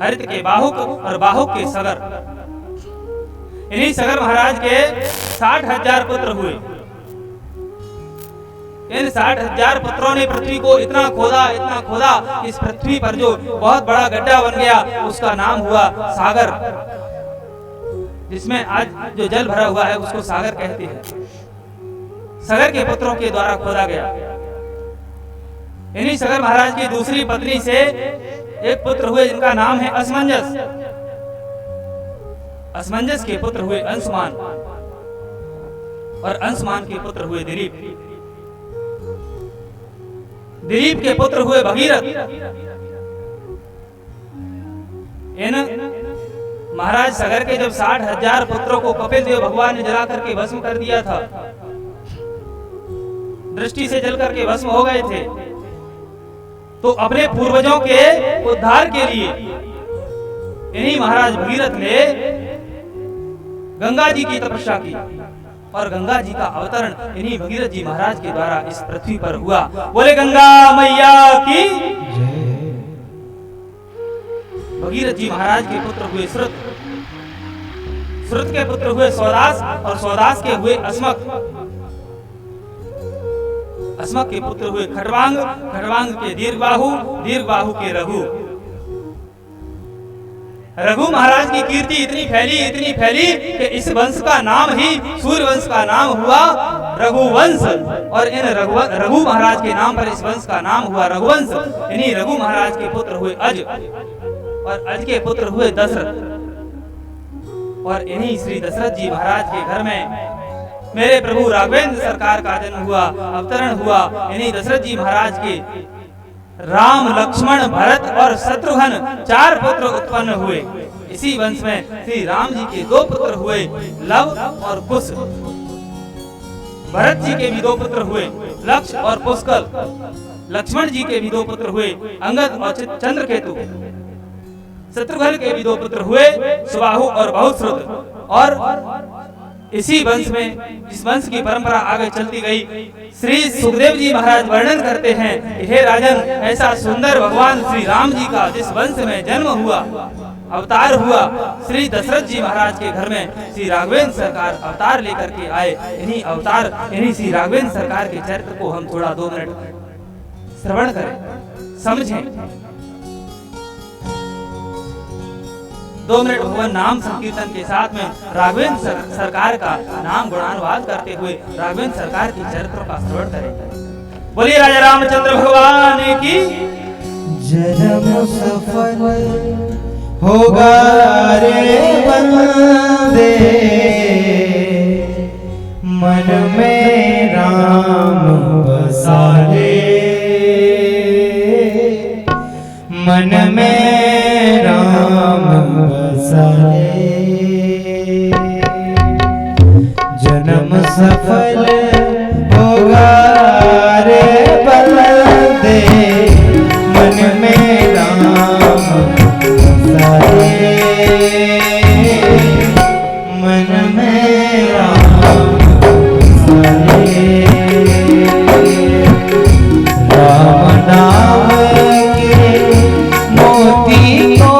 हरित के बाहुक और बाहुक के सगर। इन्हीं सगर महाराज के 60,000 पुत्र हुए। इन 60,000 पुत्रों ने पृथ्वी को इतना खोदा, इस पृथ्वी पर जो बहुत बड़ा गड्ढा बन गया उसका नाम हुआ सागर, जिसमें आज जो जल भरा हुआ है उसको सागर कहते हैं। सागर के पुत्रों के द्वारा खोदा गया। इन्हीं सागर महाराज की दूसरी पत्नी से एक पुत्र हुए जिनका नाम है असमंजस। असमंजस के पुत्र हुए अंशुमान और अंशुमान के पुत्र हुए दिलीप। दिलीप के पुत्र हुए भगीरथ। इन महाराज सागर के जब 60,000 पुत्रों को कपिल देव भगवान ने जला करके भस्म कर दिया था, दृष्टि से जल करके भस्म हो गए थे, तो अपने पूर्वजों के उद्धार के लिए इन्हीं महाराज भगीरथ ने गंगा जी की तपस्या की और गंगा जी का अवतरण इन्हीं भगीरथ जी महाराज के द्वारा इस पृथ्वी पर हुआ। बोले गंगा मैया की। भगीरथ जी महाराज के पुत्र हुए श्रुत, श्रुत के पुत्र हुए सौदास और सौदास के हुए अस्मक, अस्मक के पुत्र हुए खटवांग, खटवांग के दीर्घबाहु, दीर्घबाहु के रघु। रघु महाराज की कीर्ति इतनी फैली कि इस वंश का नाम ही सूर्य वंश का नाम हुआ रघुवंश। और इन रघु महाराज के नाम पर इस वंश का नाम हुआ रघुवंश। इन्हीं रघु महाराज के पुत्र हुए अज, और अज के पुत्र हुए दशरथ। और इन्हीं श्री दशरथ जी महाराज के घर में मेरे प्रभु राघवेंद्र सरकार का जन्म हुआ, अवतरण हुआ। इन्हीं दशरथ जी महाराज के राम, लक्ष्मण, भरत और शत्रुघ्न 4 पुत्र उत्पन्न हुए। इसी वंश में श्री राम जी के 2 पुत्र हुए, लव और कुश। भरत जी के भी 2 पुत्र हुए, लक्ष और पुष्कल। लक्ष्मण जी के भी 2 पुत्र हुए, अंगद और चंद्रकेतु। शत्रुघ्न के भी 2 पुत्र हुए, सुबाहु और बहुश्रुत। और इसी वंश में, इस वंश की परंपरा आगे चलती गई। श्री सुखदेव जी महाराज वर्णन करते हैं कि हे राजन, ऐसा सुंदर भगवान श्री राम जी का जिस वंश में जन्म हुआ, अवतार हुआ, श्री दशरथ जी महाराज के घर में श्री राघवेंद्र सरकार अवतार लेकर के आए। इन्हीं श्री राघवेंद्र सरकार के चरित्र को हम थोड़ा 2 मिनट श्रवण करें, समझें। 2 मिनट भगवान नाम संकीर्तन के साथ में राघवेंद्र सरकार का नाम गुणानुवाद करते हुए राघवेंद्र सरकार की चरित्रों का श्रवण करें। बोलिए राजा रामचंद्र भगवान की। जन्म सफल होगा रे बंदे, मन में राम बसा ले, मन में राम बसा ले। जन्म सफल होगा रे बंदे, मन में राम बसा ले, मन में राम बसा ले। राम नाम के मोती को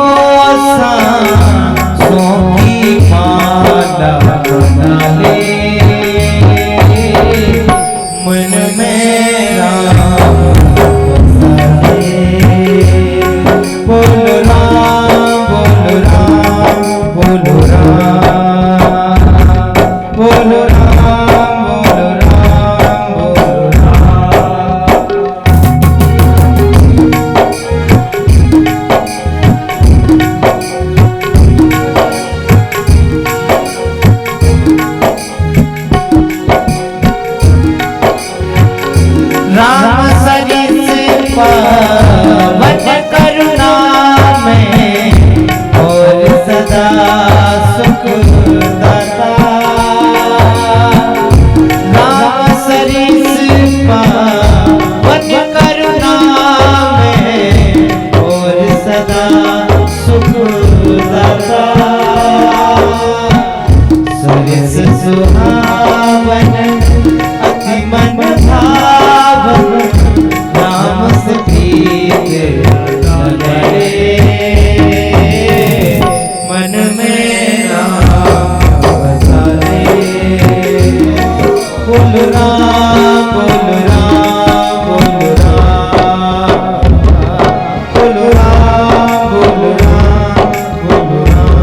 सांसों की माला बना ले, मन में राम बसा ले। बोलो राम, बोलो राम, बोलो राम, बोलो राम, बोलो राम, बोलो राम। राम सरिस पावन करुणा में और सदा सुख दाता। राम सरिस पावन करुणा में और सदा सुख दाता। सरिस सुहावन अति मन भावन, राम से प्रीत लगे, मन में राम बसा ले। बोलो राम, बोलो राम, बोलो राम, बोलो राम, बोलो राम, बोलो राम।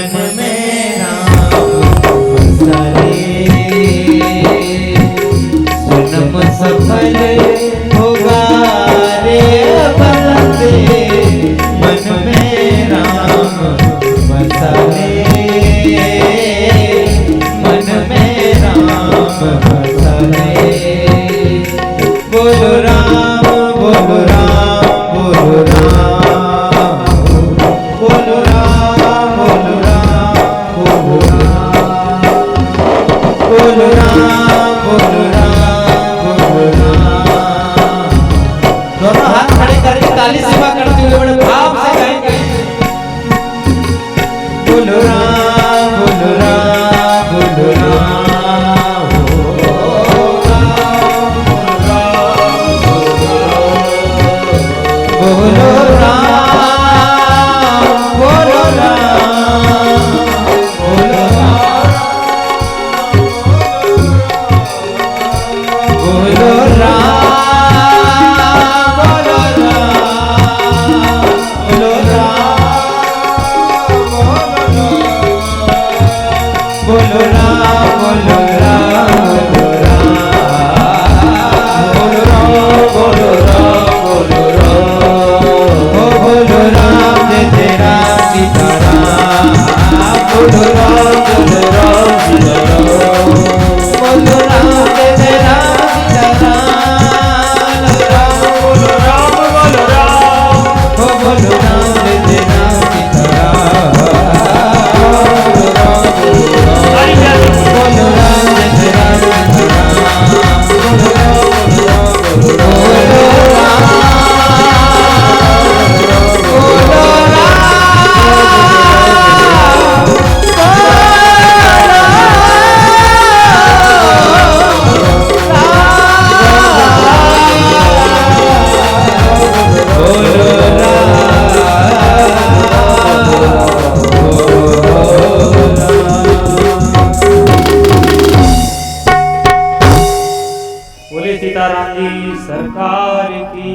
मन में राम बसरे जन्म सफल होगा रे बंदे मन में राम बसरे मन में राम बसरे बोलो राम बोलो राम बोलो राम बोलो राम बोलो राम बोलो राम बोलो राम बोलो राम बोलो राम। दोनों हाथ खड़े करके ताली सेवा करते हुए बड़े भाव से गाएंगे बोलो राम बोलो राम बोलो राम बोलो राम बोलो राम बोलो राम बोलो राम बोलो राम बोलो राम बोलो राम बोलो राम बोलो राम बोलो राम बोलो राम बोलो राम जय जय राम सीताराम बोलो राम सीताराम बोलो राम जय जय राम सीताराम बोलो राम बोलो राम बोलो राम जय जय राम सीताराम बोलो राम बोलो राम जय जय राम सीताराम बोलो राम बोलो बोले सीताराम जी सरकार की।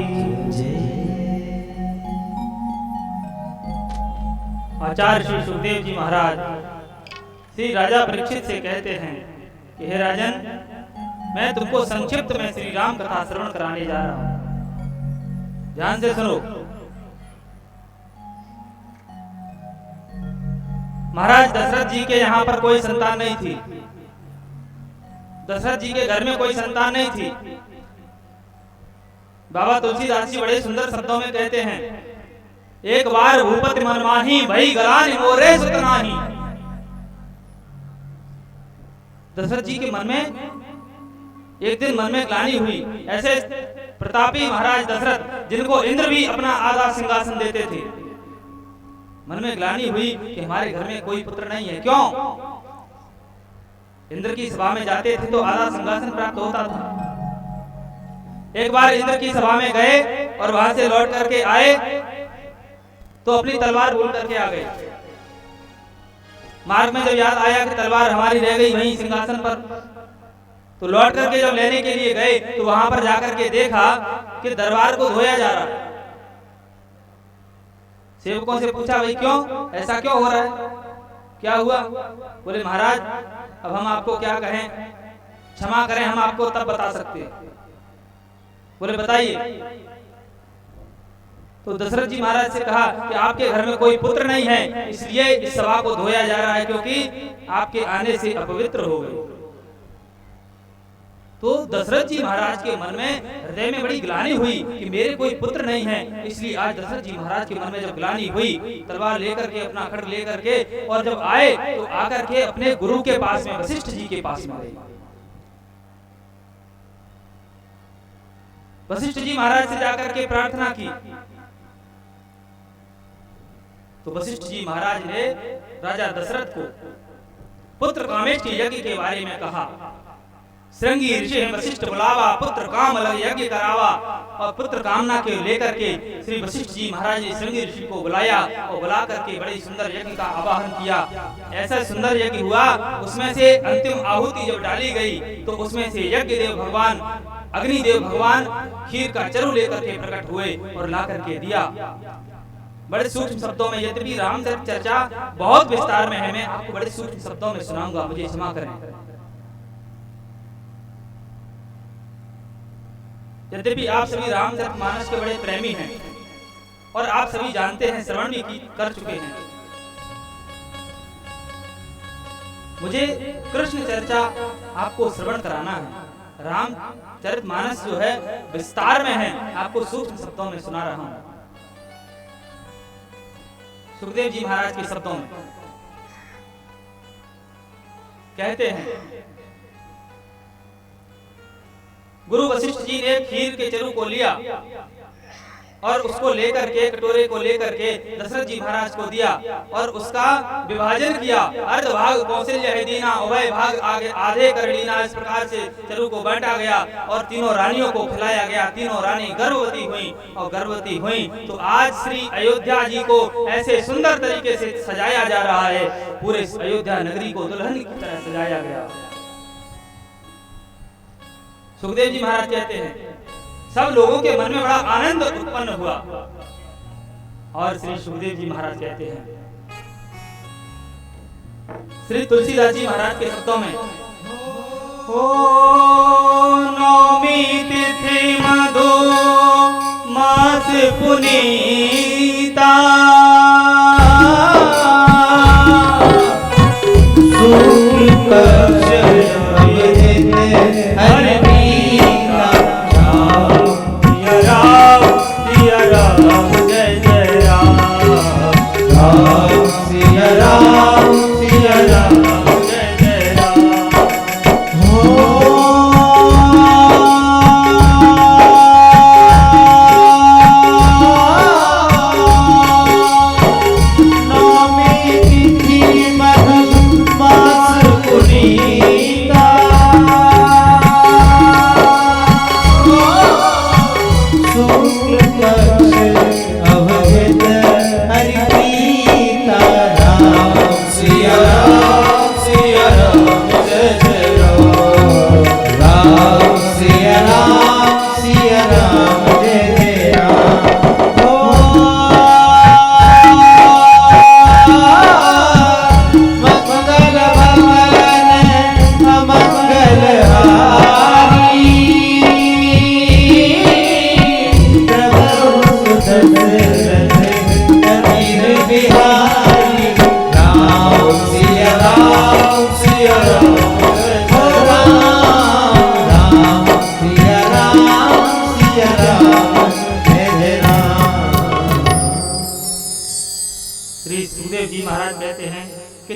आचार्य श्री सुखदेव जी महाराज श्री राजा परीक्षित से कहते हैं कि हे राजन, मैं तुमको संक्षिप्त में श्री राम कथा श्रवण कराने जा रहा हूं, ध्यान से सुनो। महाराज दशरथ जी के यहाँ पर कोई संतान नहीं थी, दशरथ जी के घर में कोई संतान नहीं थी। बाबा तुलसीदास जी बड़े सुंदर शब्दों में कहते हैं, एक बार भूपति मन माही भई गलानि मोरे सुत नाही। दशरथ जी के मन में एक दिन मन में ग्लानि हुई। ऐसे प्रतापी महाराज दशरथ जिनको इंद्र भी अपना आधा सिंहासन देते थे, मन में ग्लानि हुई कि हमारे घर में कोई पुत्र नहीं है। क्यों? इंद्र की सभा में जाते थे तो आधा सिंहासन प्राप्त होता था। एक बार इंद्र की सभा में गए और वहां से लौट करके आए तो अपनी तलवार भूल करके आ गए। मार्ग में जब याद आया कि तलवार हमारी रह गई वहीं सिंहासन पर, तो लौट करके जब लेने के लिए गए तो वहां पर जाकर के देखा कि दरबार को धोया जा रहा है। सेवकों से पूछा, भाई क्यों, ऐसा क्यों हो रहा है, क्या हुआ? बोले महाराज अब हम आपको क्या कहें, क्षमा करें, हम आपको तब बता सकते हैं। बोले बताइए। तो दशरथ जी महाराज से कहा कि आपके घर में कोई पुत्र नहीं है, इसलिए इस सभा को धोया जा रहा है, क्योंकि आपके आने से अपवित्र हो गए। तो दशरथ जी महाराज के मन में हृदय में बड़ी ग्लानि हुई कि मेरे कोई पुत्र नहीं है। इसलिए आज दशरथ जी महाराज के मन में जब ग्लानि हुई, तलवार लेकर के, अपना खड्ग लेकर के, और जब आए तो आकर के अपने गुरु के पास में, वशिष्ठ जी के पास में गए। वशिष्ठ जी महाराज से जाकर के प्रार्थना की तो वशिष्ठ जी महाराज ने राजा दशरथ को पुत्र कामेष्टि यज्ञ के बारे में कहा। श्रृंगी ऋषि वशिष्ठ बुलावा, पुत्र काम लग यज्ञ करावा। और पुत्र कामना के लेकर के श्री वशिष्ठ जी महाराज ने श्रृंगी ऋषि को बुलाया और बुला करके बड़ी सुंदर यज्ञ का आवाहन किया। ऐसा सुंदर यज्ञ हुआ, उसमें से अंतिम आहुति जब डाली गई तो उसमें से यज्ञ देव भगवान, अग्निदेव भगवान खीर का चरु लेकर के प्रकट हुए और ला करके दिया। बड़े सूक्ष्म शब्दों में, यद्यपि रामचरित चर्चा बहुत विस्तार में है, मैं आपको बड़े सूक्ष्म शब्दों में सुनाऊंगा, मुझे क्षमा करें। यद्यपि आप सभी रामचरितमानस के बड़े प्रेमी हैं और आप सभी जानते हैं, श्रवण भी कर चुके हैं, मुझे कृष्ण चर्चा आपको श्रवण कराना है। रामचरितमानस जो है विस्तार में है, आपको सूक्ष्म शब्दों में सुना रहा हूं। सुखदेव जी महाराज के शब्दों में कहते हैं, गुरु वशिष्ठ जी ने खीर के चरु को लिया और उसको लेकर के, कटोरे को लेकर के दशरथ जी महाराज को दिया और उसका विभाजन किया। अर्ध भाग कौशल्य है दीना, उभय भाग आगे आधे कर लीना। इस प्रकार से चरु को बांटा गया और तीनों रानियों को खिलाया गया। तीनों रानी गर्भवती हुई और गर्भवती हुई तो आज श्री अयोध्या जी को ऐसे सुंदर तरीके से सजाया जा रहा है, पूरे अयोध्या नगरी को दुल्हन की तरह सजाया गया। सुखदेव जी महाराज कहते हैं, सब लोगों के मन में बड़ा आनंद उत्पन्न हुआ। और श्री सुखदेव जी महाराज कहते हैं, श्री तुलसीदास जी महाराज के शब्दों में, ओ नौमी तिथि मधु मास पुनीता,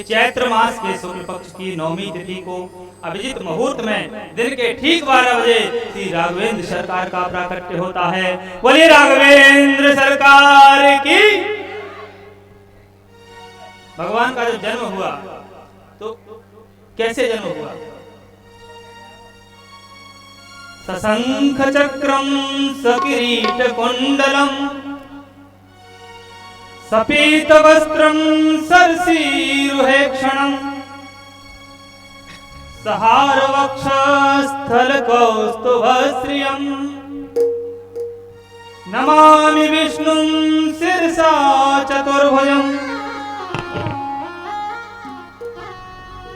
चैत्र मास के शुक्ल पक्ष की नौमी तिथि को अभिजीत मुहूर्त में दिन के ठीक 12 बजे श्री राघवेंद्र सरकार का प्राकट्य होता है। बोलिए राघवेंद्र सरकार की। भगवान का जब जन्म हुआ तो कैसे जन्म हुआ? सशंख चक्रम सकिरीट कुंडलम सपीत वस्त्रम सरसीरुहेक्षणम सहार वक्षस्थल कौस्तुभश्रियम नमामि विष्णुं शिरसा चतुर्भुजम।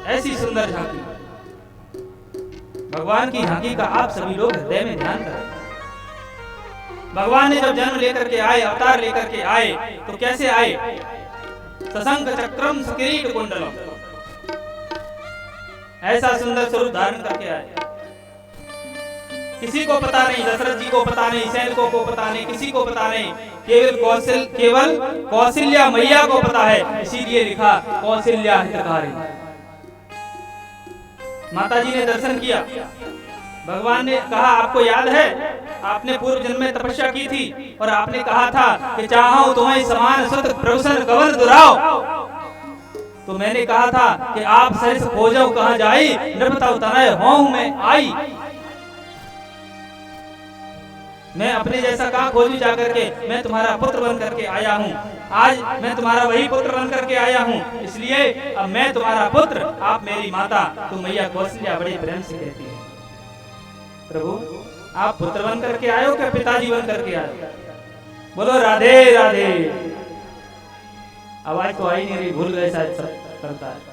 ऐसी सुंदर झांकी, भगवान की झांकी का आप सभी लोग हृदय में ध्यान करें। भगवान ने जब जन्म लेकर के आए, अवतार लेकर के आए तो कैसे आए? सशंख चक्रम सकिरीट कुंडलम, ऐसा सुंदर स्वरूप धारण करके आए। किसी को पता नहीं, दशरथ जी को पता नहीं, सैनिकों को पता नहीं, किसी को पता नहीं, केवल कौशल्या मैया को पता है। इसीलिए लिखा कौशल्या हितकारी। माता जी ने दर्शन किया, भगवान ने कहा आपको याद है आपने पूर्व जन्म में तपस्या की थी और आपने कहा था कि चाहूं तुम्हें समान सुत प्रभुसन कवन दुराव। तो मैंने कहा था कि आप सहस खोजो कहां जाई, नृपता तनय होऊं मैं आई। मैं अपने जैसा कहां खोजूं जाकर के, मैं तुम्हारा पुत्र बन करके आया हूं। आज मैं तुम्हारा वही पुत्र बन करके आया हूं, इसलिए अब मैं तुम्हारा पुत्र, आप मेरी माता। तो मैया कौशल्या बड़े प्रेम से कहती है, प्रभु आप पुत्र बन करके आए हो क्या पिताजी बन करके आए हो? बोलो राधे राधे। आवाज तो आई नहीं रही, भूल गए शायद सब करता है।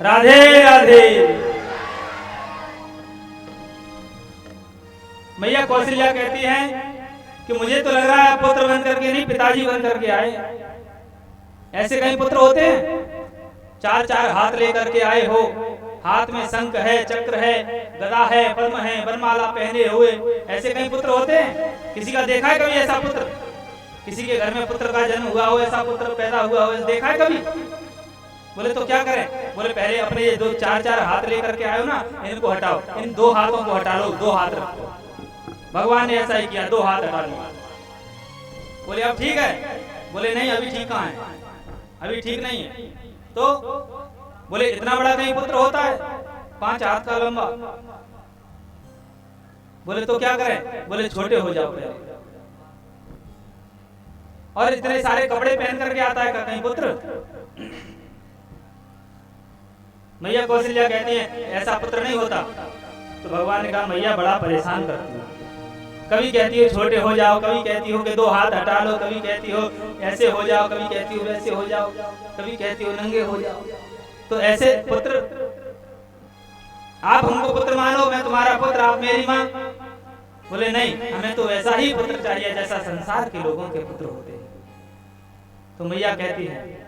राधे राधे। मैया कौशल्या कहती हैं कि मुझे तो लग रहा है पुत्र बन करके नहीं, पिताजी बन करके आए। ऐसे कई पुत्र होते हैं, 4-4 हाथ लेकर के आए हो, हाथ में शंख है, चक्र है, गदा है, पद्म है, वरमाला पहने हुए, ऐसे कई पुत्र होते हैं। किसी का देखा है कभी ऐसा पुत्र? किसी के घर में पुत्र का जन्म हुआ हो, ऐसा पुत्र पैदा हुआ हो, देखा है कभी? बोले तो क्या करें? बोले पहले अपने ये 4-4 हाथ लेकर के आए हो ना, इनको हटाओ, इन 2 हाथों को हटा लो, 2 हाथ रखो। भगवान ने ऐसा ही किया, 2 हाथ हटा लिया। बोले अब ठीक है? बोले नहीं, अभी ठीक कहाँ है, अभी ठीक नहीं है। तो बोले इतना बड़ा कहीं पुत्र होता है, 5 हाथ का लंबा? बोले तो क्या करें? बोले छोटे हो जाओ पहले। और इतने सारे कपड़े पहन करके आता है कहीं पुत्र? मैया कौशल्या कहती है ऐसा पुत्र नहीं होता। तो भगवान ने कहा मैया बड़ा परेशान करती है, कभी कहती हो छोटे हो जाओ, कभी कहती हो कि 2 हाथ हटा लो, कभी कहती हो ऐसे हो जाओ, कभी कहती हो वैसे हो जाओ, कभी कहती हो नंगे हो जाओ। तो ऐसे पुत्र, आप हमको पुत्र मानो, मैं तुम्हारा पुत्र, आप मेरी माँ। बोले नहीं, हमें तो वैसा ही पुत्र चाहिए जैसा संसार के लोगों के पुत्र होते हैं। तो मैया कहती है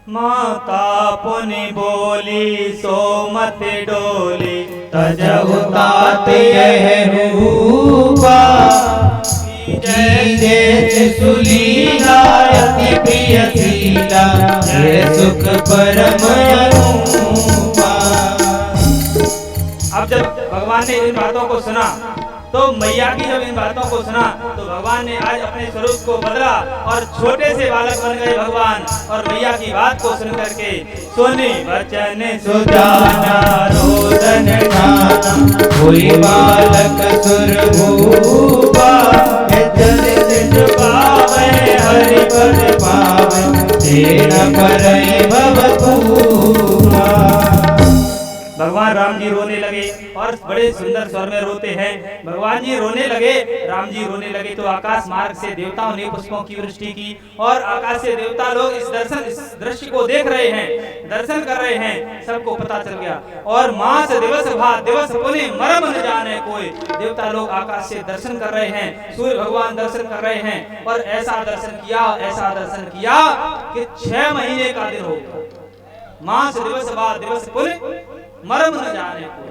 माता पुनि बोली सो मत डोली, तजहु तात यह रूपा, जैसे सुलीला अति प्रिय शीला, ये सुख परम अनुपा। अब जब भगवान ने इन बातों को सुना, तो मैया की जब इन बातों को सुना, तो भगवान ने आज अपने स्वरूप को बदला और छोटे से बालक बन गए भगवान। और मैया की बात को सुन करके सुनी वचन सुजाना रोदन ठाना, कोई बालक सुरभूपा, पावे हरि पद पावे, तेन परई भवभूपा। भगवान राम जी रोने लगे और बड़े सुंदर स्वर में रोते हैं। भगवान जी रोने लगे, राम जी रोने लगे, तो आकाश मार्ग से देवताओं ने पुष्पों की वृष्टि की और आकाश से देवता लोग इस दृश्य को देख रहे हैं, दर्शन कर रहे हैं। सबको पता चल गया। और मास दिवस भात दिवस पुनि मरम न जाने कोई, देवता लोग आकाश से दर्शन कर रहे हैं, सूर्य भगवान दर्शन कर रहे हैं। और ऐसा दर्शन किया कि 6 महीने का दिन हो गया। मास दिवस भात दिवस पुनि मरम न जाने को।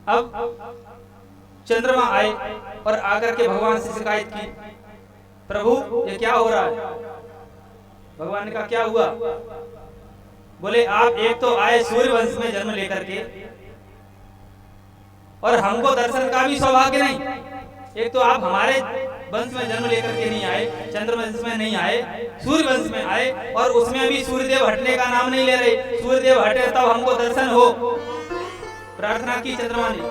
अब चंद्रमा आए और आकर के भगवान से शिकायत की, प्रभु ये क्या हो रहा है? भगवान ने कहा क्या हुआ? बोले आप एक तो आए सूर्य वंश में जन्म लेकर के, और हमको दर्शन का भी सौभाग्य नहीं। एक तो आप हमारे वंश में जन्म लेकर के नहीं आए, चंद्र वंश में नहीं आए, सूर्य वंश में आए, और उसमें भी सूर्यदेव हटने का नाम नहीं ले रहे। सूर्यदेव हटे तब हमको दर्शन हो। प्रार्थना की चंद्रमा ने।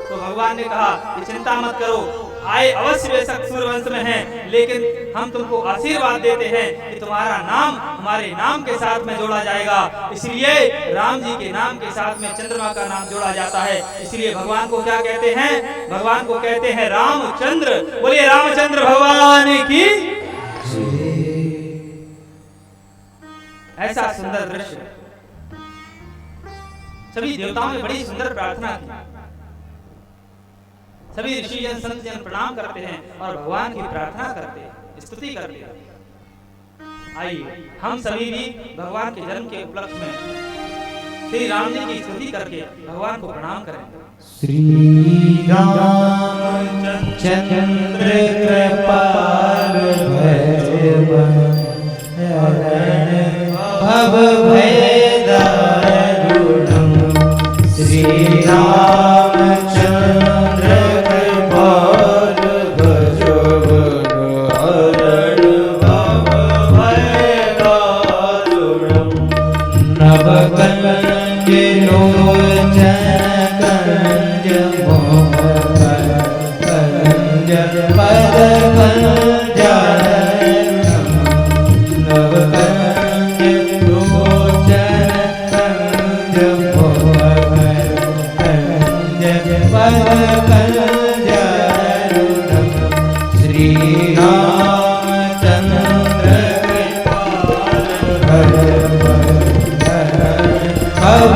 तो भगवान ने कहा कि चिंता मत करो, आए अवश्य बेशक सूर्य वंश में हैं, लेकिन हम तुमको आशीर्वाद देते हैं कि तुम्हारा नाम हमारे नाम के साथ में जोड़ा जाएगा। इसलिए राम जी के नाम के साथ में चंद्रमा का नाम जोड़ा जाता है। इसलिए भगवान को क्या कहते हैं? भगवान को कहते हैं रामचंद्र। बोलिए रामचंद्र भगवान की। ऐसा सुंदर दृश्य, सभी देवताओं ने बड़ी सुंदर प्रार्थना की, सभी ऋषि जन संत जन प्रणाम करते हैं और भगवान की प्रार्थना करते हैं, स्तुति करते हैं। आइए हम सभी भी भगवान के जन्म के उपलक्ष्य में श्री राम जी की स्तुति करके भगवान को प्रणाम करें। श्री रामचंद्र कृपाल भव भय दारुणम्, श्री रामचंद्र कृपाल भजो हरण भव भय दारुणम्, नव कंज लोचन कंज मोह कंज पद कंज रामचंद्र अब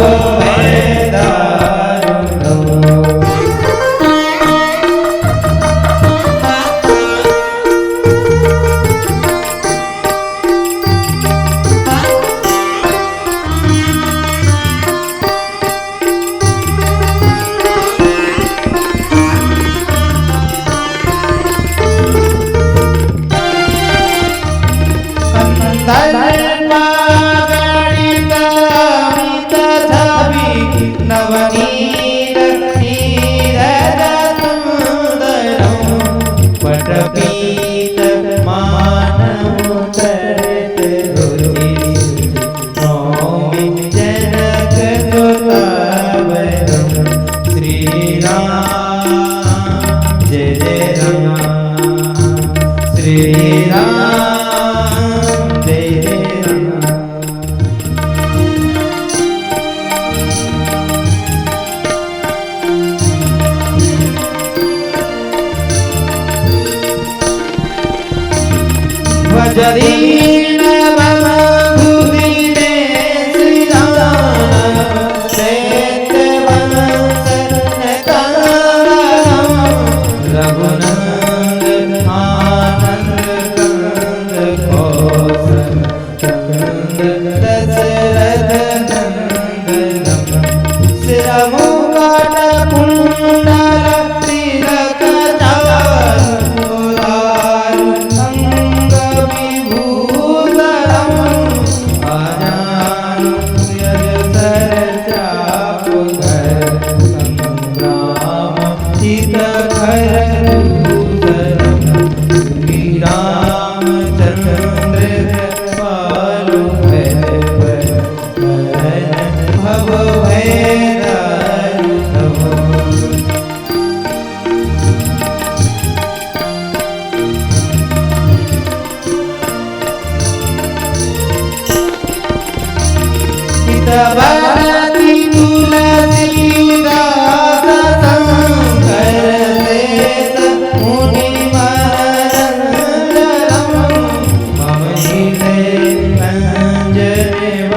जरीन बंधु दीने श्री राम चैत वंश नकाम रघुनंद आनंद कंद कौशल चंद दशरथ नंदनम सिरमुकाट कुंडल तिलक भगवती तुलसीदास शंकर सेत मुनि मनरंजनम मम हृदय अंजनिवास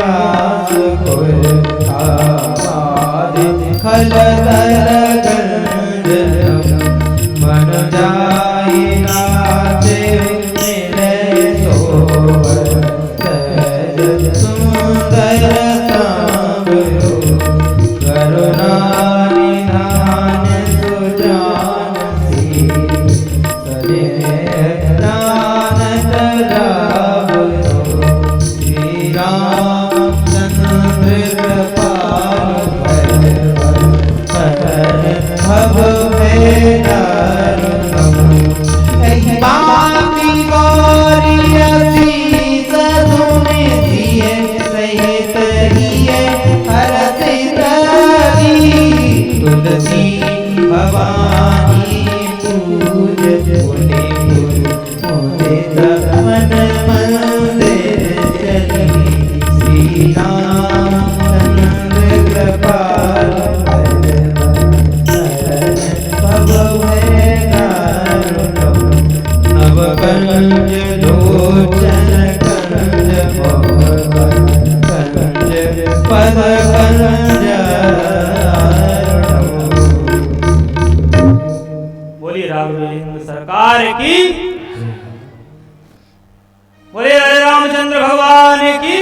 कुलआबादि खलदल गंजनम मन जाई नाचे मिले सोवर सुंदर करुणानिधान सुजानसी सदेनानंद रावतो श्री रामचंद्र कृपाल भव बाकी गौरियसी सधुनि दिए सहित हिए तुलसी भवानी पूज पुनि मुदित मन मंदिर चली श्री रामचंद्र कृपाल नव कंज लोचन कंज कंज पद कंज राघवेंद्र सरकार की, बोले हरे रामचंद्र भगवान की।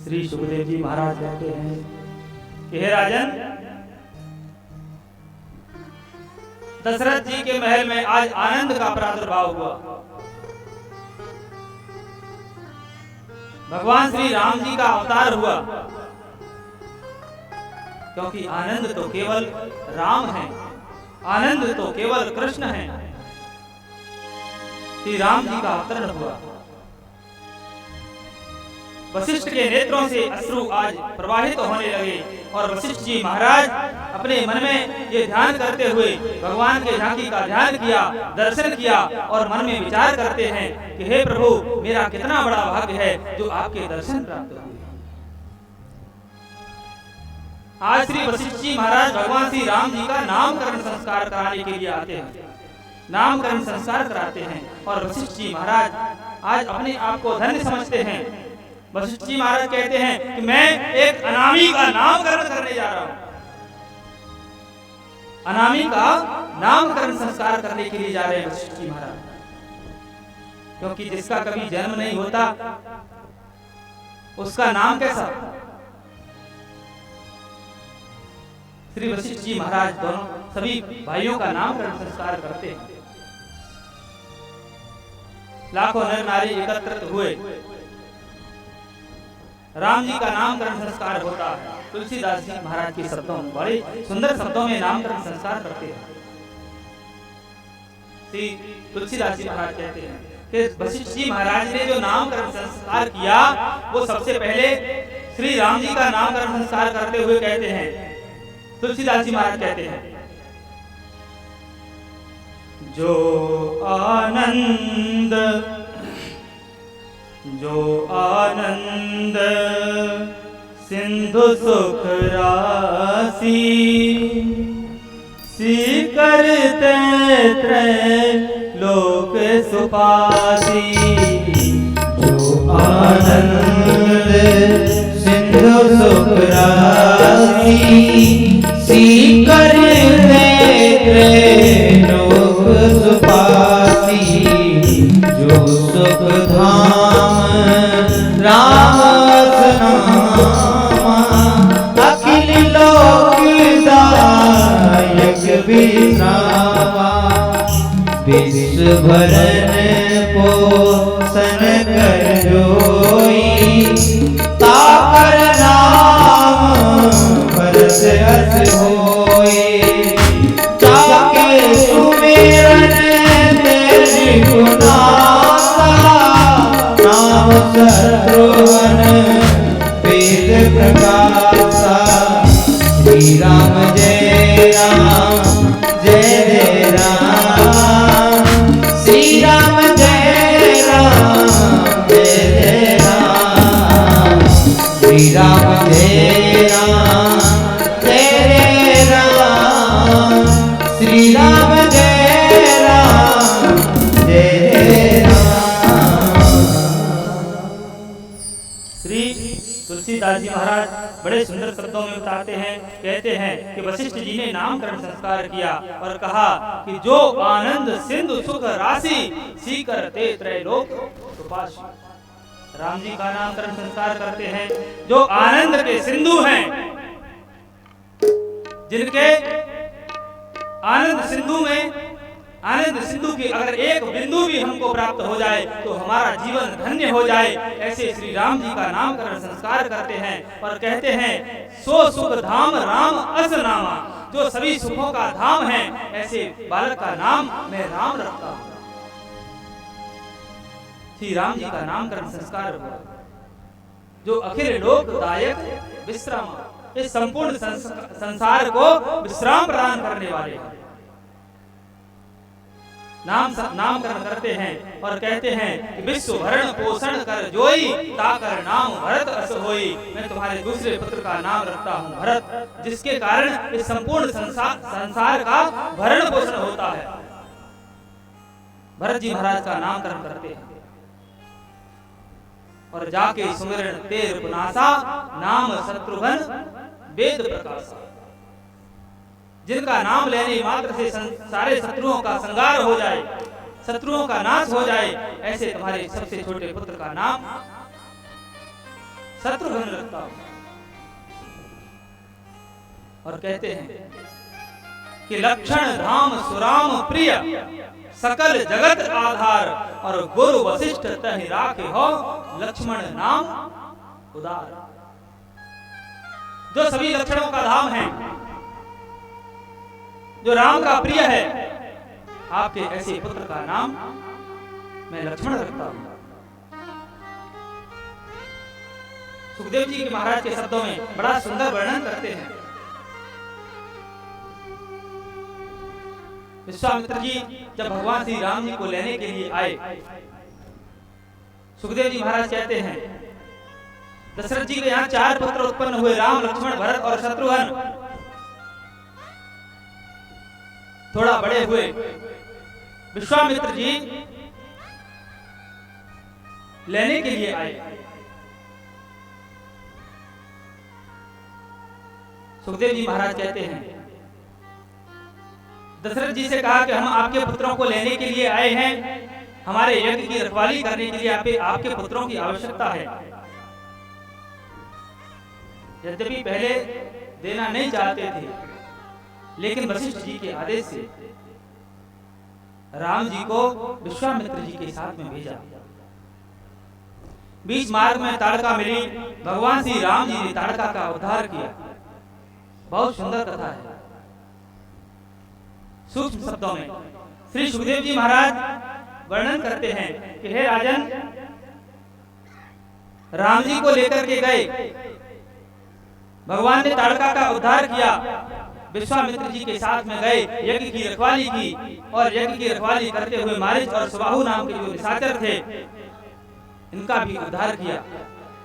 श्री सुखदेव जी महाराज कहते हैं कि हे राजन, दशरथ जी के महल में आज आनंद का प्रादुर्भाव हुआ। भगवान श्री राम जी का अवतार हुआ, क्योंकि आनंद तो केवल राम है, आनंद तो केवल कृष्ण है। श्री राम जी का अवतरण हुआ। वशिष्ठ के नेत्रों से अश्रु आज प्रवाहित होने लगे और वशिष्ठ जी महाराज अपने मन में ये ध्यान करते हुए भगवान के झांकी का ध्यान किया, दर्शन किया और मन में विचार करते हैं कि हे प्रभु, मेरा कितना बड़ा भाग्य है जो आपके दर्शन प्राप्त हुए। आज श्री वशिष्ठ जी महाराज भगवान श्री राम जी का नामकरण संस्कार कराने के लिए आते हैं, नामकरण संस्कार कराते हैं। और वशिष्ठ जी महाराज आज अपने आप को धन्य समझते हैं। वशिष्ठ जी महाराज कहते हैं कि मैं एक अनामी का नामकरण करने जा रहा हूं। अनामी का नामकरण संस्कार करने के लिए जा रहे हैं वशिष्ठ जी महाराज, क्योंकि जिसका कभी जन्म नहीं होता उसका नाम कैसा। श्री वशिष्ठ जी महाराज दोनों सभी भाइयों का नामकरण संस्कार करते हैं। लाखों नर नारी एकत्रित हुए, राम जी का नामकरण संस्कार होता है। तुलसीदास जी महाराज के शब्दों में, बड़े सुंदर शब्दों में नामकरण संस्कार करते हैं। श्री तुलसीदास जी महाराज कहते हैं कि वशिष्ठ जी महाराज ने जो नामकरण संस्कार किया वो सबसे पहले श्री राम जी का नामकरण संस्कार करते हुए कहते हैं, तुलसीदास जी महाराज कहते हैं, जो आनंद सिंधु सुख राशि, करते त्रैलोक सुपासी। जो आनंद सिंधु सुख राशि, करते त्रैलोक सुपासी। जो सुख धाम राम नामा, अखिल लोक दायक विश्रामा। विश्व भरण पोषण कर जोई, ताकर नाम भरत अस होई। ताके सुमेरन तेरि गुनासा, नाम शत्रुघ्न वेद प्रकाशा। श्री राम जय राम जय जय राम, श्री राम जय राम जय जय राम, श्री राम जय राम जय जय राम, श्री राम जय राम जय जय राम। श्री तुलसीदास जी महाराज बड़े सुंदर शब्दों में बताते हैं, कहते हैं कि वशिष्ठ जी ने नामकरण संस्कार किया और कहा कि जो आनंद सिंधु सुख राशि, सीकर ते त्रैलोक सुपासी। राम जी का नामकरण संस्कार करते हैं जो आनंद के सिंधु हैं, जिनके आनंद सिंधु में, आनंद सिंधु की अगर एक बिंदु भी हमको प्राप्त हो जाए तो हमारा जीवन धन्य हो जाए। ऐसे श्री राम जी का नामकरण संस्कार करते हैं और कहते हैं, सो सुख धाम राम अस नामा। जो सभी सुखों का धाम है, ऐसे बालक का नाम मैं राम रखता हूं। श्री राम जी का नामकरण संस्कार हुआ, जो अखिल लोक दायक विश्राम, इस संपूर्ण संसार को विश्राम प्रदान करने वाले हैं। नामकरण करते हैं और कहते हैं कि विश्व भरण पोषण कर जोई, ताकर नाम भरत अस होई। मैं तुम्हारे दूसरे पुत्र का नाम रखता हूं भरत, जिसके कारण इस संपूर्ण संसार का भरण पोषण होता है। भरत जी महाराज का नामकरण करते हैं और जाके सुमिरन तेर पुनासा, नाम शत्रुघ्न वेद प्रकाशा। जिनका नाम लेने मात्र से सारे शत्रुओं का संहार हो जाए, शत्रुओं का नाश हो जाए, ऐसे तुम्हारे सबसे छोटे पुत्र का नाम शत्रुघ्न रखता हूं। और कहते हैं कि लक्षण धाम सुराम प्रिय, सकल जगत आधार। और गुरु वशिष्ठ तहि राखे हो, लक्ष्मण नाम उदार। जो सभी लक्षणों का धाम है, जो राम का प्रिय है, आपके ऐसे पुत्र का नाम मैं लक्ष्मण रखता हूं। सुखदेव जी के महाराज के शब्दों में बड़ा सुंदर वर्णन करते हैं। विश्वामित्र जी जब भगवान श्री राम जी को लेने के लिए आए, सुखदेव जी महाराज कहते हैं दशरथ जी के यहाँ 4 पुत्र उत्पन्न हुए, राम, लक्ष्मण, भरत और शत्रुघ्न। थोड़ा बड़े हुए, विश्वामित्र जी लेने के लिए आए। सुखदेव जी महाराज कहते हैं, दशरथ जी से कहा कि हम आपके पुत्रों को लेने के लिए आए हैं, हमारे यज्ञ की रखवाली करने के लिए आपके पुत्रों की आवश्यकता है। यद्यपि पहले देना नहीं चाहते थे, लेकिन वशिष्ठ जी के आदेश से राम जी को विश्वामित्र जी के साथ में भेजा। बीच मार्ग में ताड़का मिली, भगवान श्री राम जी ने ताड़का का उद्धार किया। बहुत सुंदर कथा है। सूक्ष्म शब्दों में श्री सुखदेव जी महाराज वर्णन करते हैं कि हे राजन, राम जी को लेकर के गए, भगवान ने ताड़का का उद्धार किया, विश्वामित्र जी के साथ में गए, यज्ञ की रखवाली की, और यज्ञ की रखवाली करते हुए मारीच और सुबाहु नाम के जो निशाचर थे, इनका भी उद्धार किया।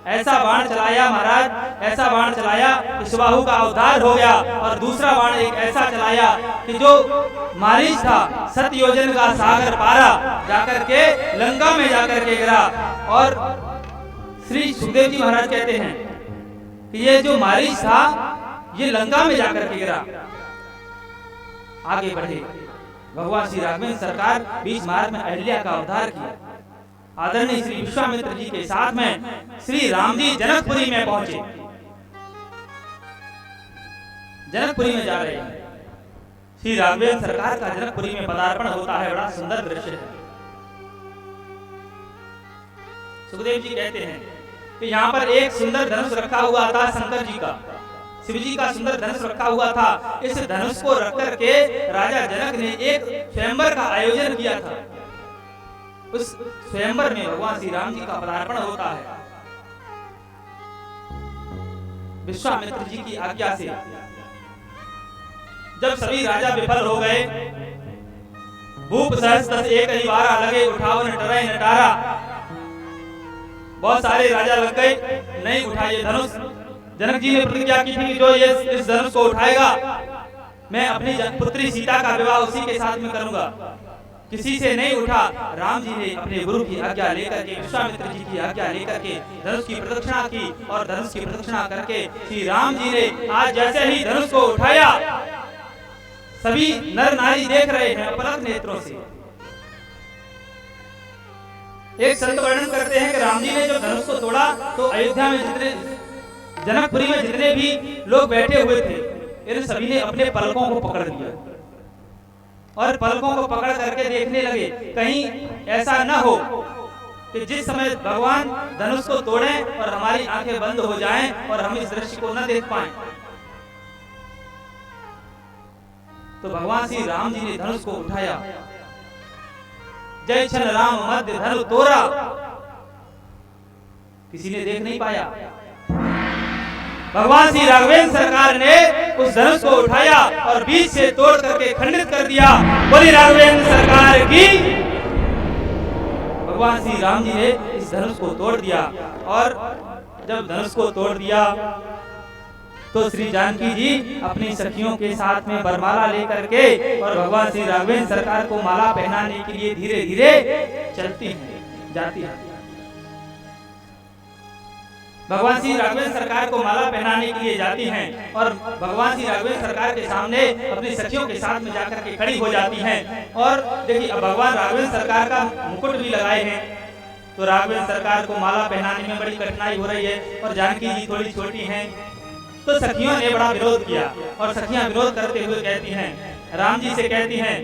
ऐसा बाण चलाया महाराज, ऐसा बाण चलाया कि सुबाहु का उद्धार हो गया, और दूसरा बाण एक ऐसा चलाया कि जो मारीच था 7 योजन का सागर पारा जाकर के लंका में जाकर के गिरा। और श्री सुखदेव जी महाराज कहते हैं कि ये जो मारीच था ये लंका में जाकर के गिरा। आगे बढ़े, भगवान श्री राघवेंद्र सरकार बीच मार्ग में अहिल्या का उद्धार किया। आदरणीय श्री विश्वामित्र जी के साथ में श्री राम जी जनकपुरी में पहुंचे। जनकपुरी में जा रहे हैं, श्री राघवेंद्र सरकार का जनकपुरी में पदार्पण होता है। बड़ा सुंदर दृश्य है। सुखदेव जी कहते हैं कि यहाँ पर एक सुंदर धनुष रखा हुआ था, शंकर जी का, शिव जी का सुंदर धनुष रखा हुआ था। इस धनुष को रख करके राजा जनक ने एक स्वयंवर का आयोजन किया था। उस स्वयंवर में भगवान श्री राम जी का पदार्पण होता है। विश्वामित्र जी की आज्ञा से जब सभी राजा विफल हो गए, भूप सहस्त्र एक ही बारा लगे, उठावन टरै नटारा, बहुत सारे राजा लग गए, नहीं उठा ये धनुष। जनक जी ने प्रतिज्ञा की थी कि जो ये इस धनुष को उठाएगा, मैं अपनी पुत्री सीता का विवाह उसी के साथ में करूंगा। किसी से नहीं उठा। राम जी ने अपने गुरु की आज्ञा लेकर के, विश्वामित्र जी की आज्ञा लेकर के धनुष की प्रदक्षिणा की, और धनुष की प्रदक्षिणा करके श्री राम जी ने आज जैसे ही धनुष को उठाया, सभी नर नारी देख रहे हैं अपलक नेत्रों से। एक संत वर्णन करते हैं कि राम जी ने जब धनुष को तोड़ा तो अयोध्या में जितने, जनकपुरी में जितने भी लोग बैठे हुए थे, इन सभी ने अपने पलकों को पकड़ लिया और पलकों को पकड़ करके देखने लगे, कहीं ऐसा न हो कि जिस समय भगवान धनुष को तोड़ें और हमारी आंखें बंद हो जाएं और हम इस दृश्य को न देख पाएं। तो भगवान श्री राम जी ने धनुष को उठाया, जय छन राम मध्य धनु तोरा, किसी ने देख नहीं पाया। भगवान श्री राघवेंद्र सरकार ने उस धनुष को उठाया और बीच से तोड़ करके खंडित कर दिया। बोली राघवेंद्र सरकार की। भगवान श्री राम जी ने इस धनुष को तोड़ दिया, और जब धनुष को तोड़ दिया तो श्री जानकी जी अपनी सखियों के साथ में बरमाला लेकर के और भगवान श्री राघवेंद्र सरकार को माला पहनाने के लिए धीरे धीरे चलती हैं, जाती हैं। भगवान श्री राघवेंद्र सरकार को माला पहनाने के लिए जाती हैं और भगवान श्री राघवेंद्र सरकार के सामने अपनी सखियों के साथ में जाकर के खड़ी हो जाती हैं। और देखिए, अब भगवान राघवेंद्र सरकार का मुकुट भी लगाए हैं, तो राघवेंद्र सरकार को माला पहनाने में बड़ी कठिनाई हो रही है और जानकी जी थोड़ी छोटी हैं। तो सखियों ने बड़ा विरोध किया और सखियां विरोध करते हुए कहती हैं, राम जी से कहती हैं,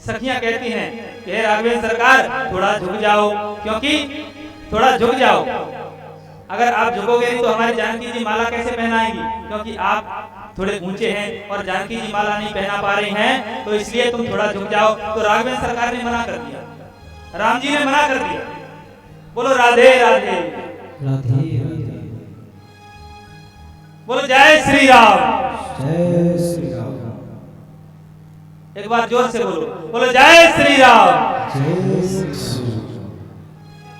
सखियां कहती हैं कि हे राघवेंद्र सरकार थोड़ा झुक जाओ, क्योंकि थोड़ा झुक जाओ, अगर आप झुकोगे तो हमारी जानकी जी माला कैसे पहनाएंगी, क्योंकि आप थोड़े ऊंचे हैं और जानकी जी माला नहीं पहना पा रही हैं, तो इसलिए तुम थोड़ा झुक जाओ। तो राघवेंद्र सरकार ने मना कर दिया, राम जी ने मना कर दिया। बोलो राधे राधे, राधे बोलो जय श्री राम, जय श्री राम। एक बार जोर से बोलो, बोलो जय श्री राम। जय श्री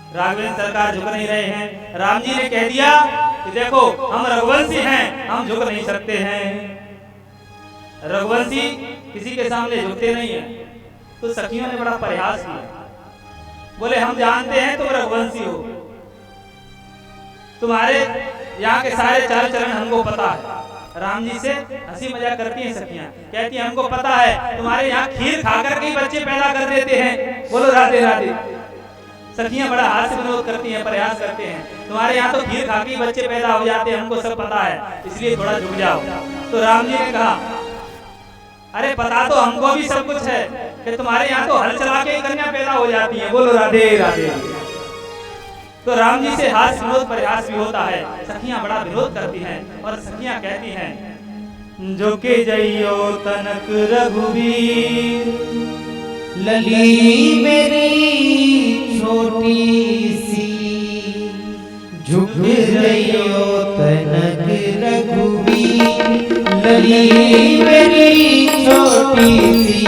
राम। राघवेंद्र सरकार झुक नहीं रहे हैं। राम जी ने कह दिया कि देखो हम रघुवंशी हैं, हम झुक नहीं सकते हैं। रघुवंशी किसी के सामने झुकते नहीं है। तो सखियों ने बड़ा प्रयास किया, बोले हम जानते हैं तुम रघुवंशी हो, तुम्हारे यहाँ के सारे चाल चलन हमको पता है। राम जी से हंसी मजाक करती हैं सखियां, कहती हैं हमको पता है तुम्हारे यहाँ खीर खाकर के ही बच्चे पैदा कर देते हैं। बोलो राधे राधे। सखियां बड़ा हास्य विनोद करती हैं, प्रयास करते हैं, तुम्हारे यहाँ तो खीर खा के ही बच्चे पैदा हो जाते हैं, हमको सब पता है, इसलिए थोड़ा झुक जाओ। तो राम जी ने कहा अरे पता तो हमको भी सब कुछ है कि तुम्हारे यहाँ तो हल चला के ही कन्या पैदा हो जाती है। बोलो राधे राधे। तो राम जी से हास्य विनोद प्रयास भी होता है, सखियां बड़ा विरोध करती हैं और सखियां कहती हैं जो के जइयो तनक रघुवीर, लली मेरी छोटी सी, झुक जइयो तनक रघुवीर, लली मेरी छोटी सी,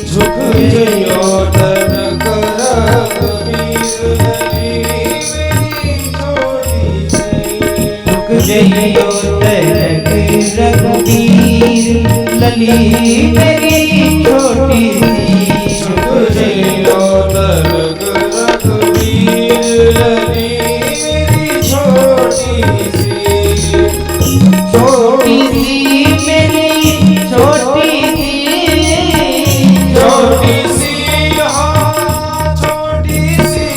झुक जइयो तनक रघुवीर, जइयो तनक रघुवीर, लली मेरी छोटी सी, झुक जइयो तनक रघुवीर, लली मेरी छोटी सी, छोटी सी मेरी छोटी सी, छोटी सी हाँ छोटी सी,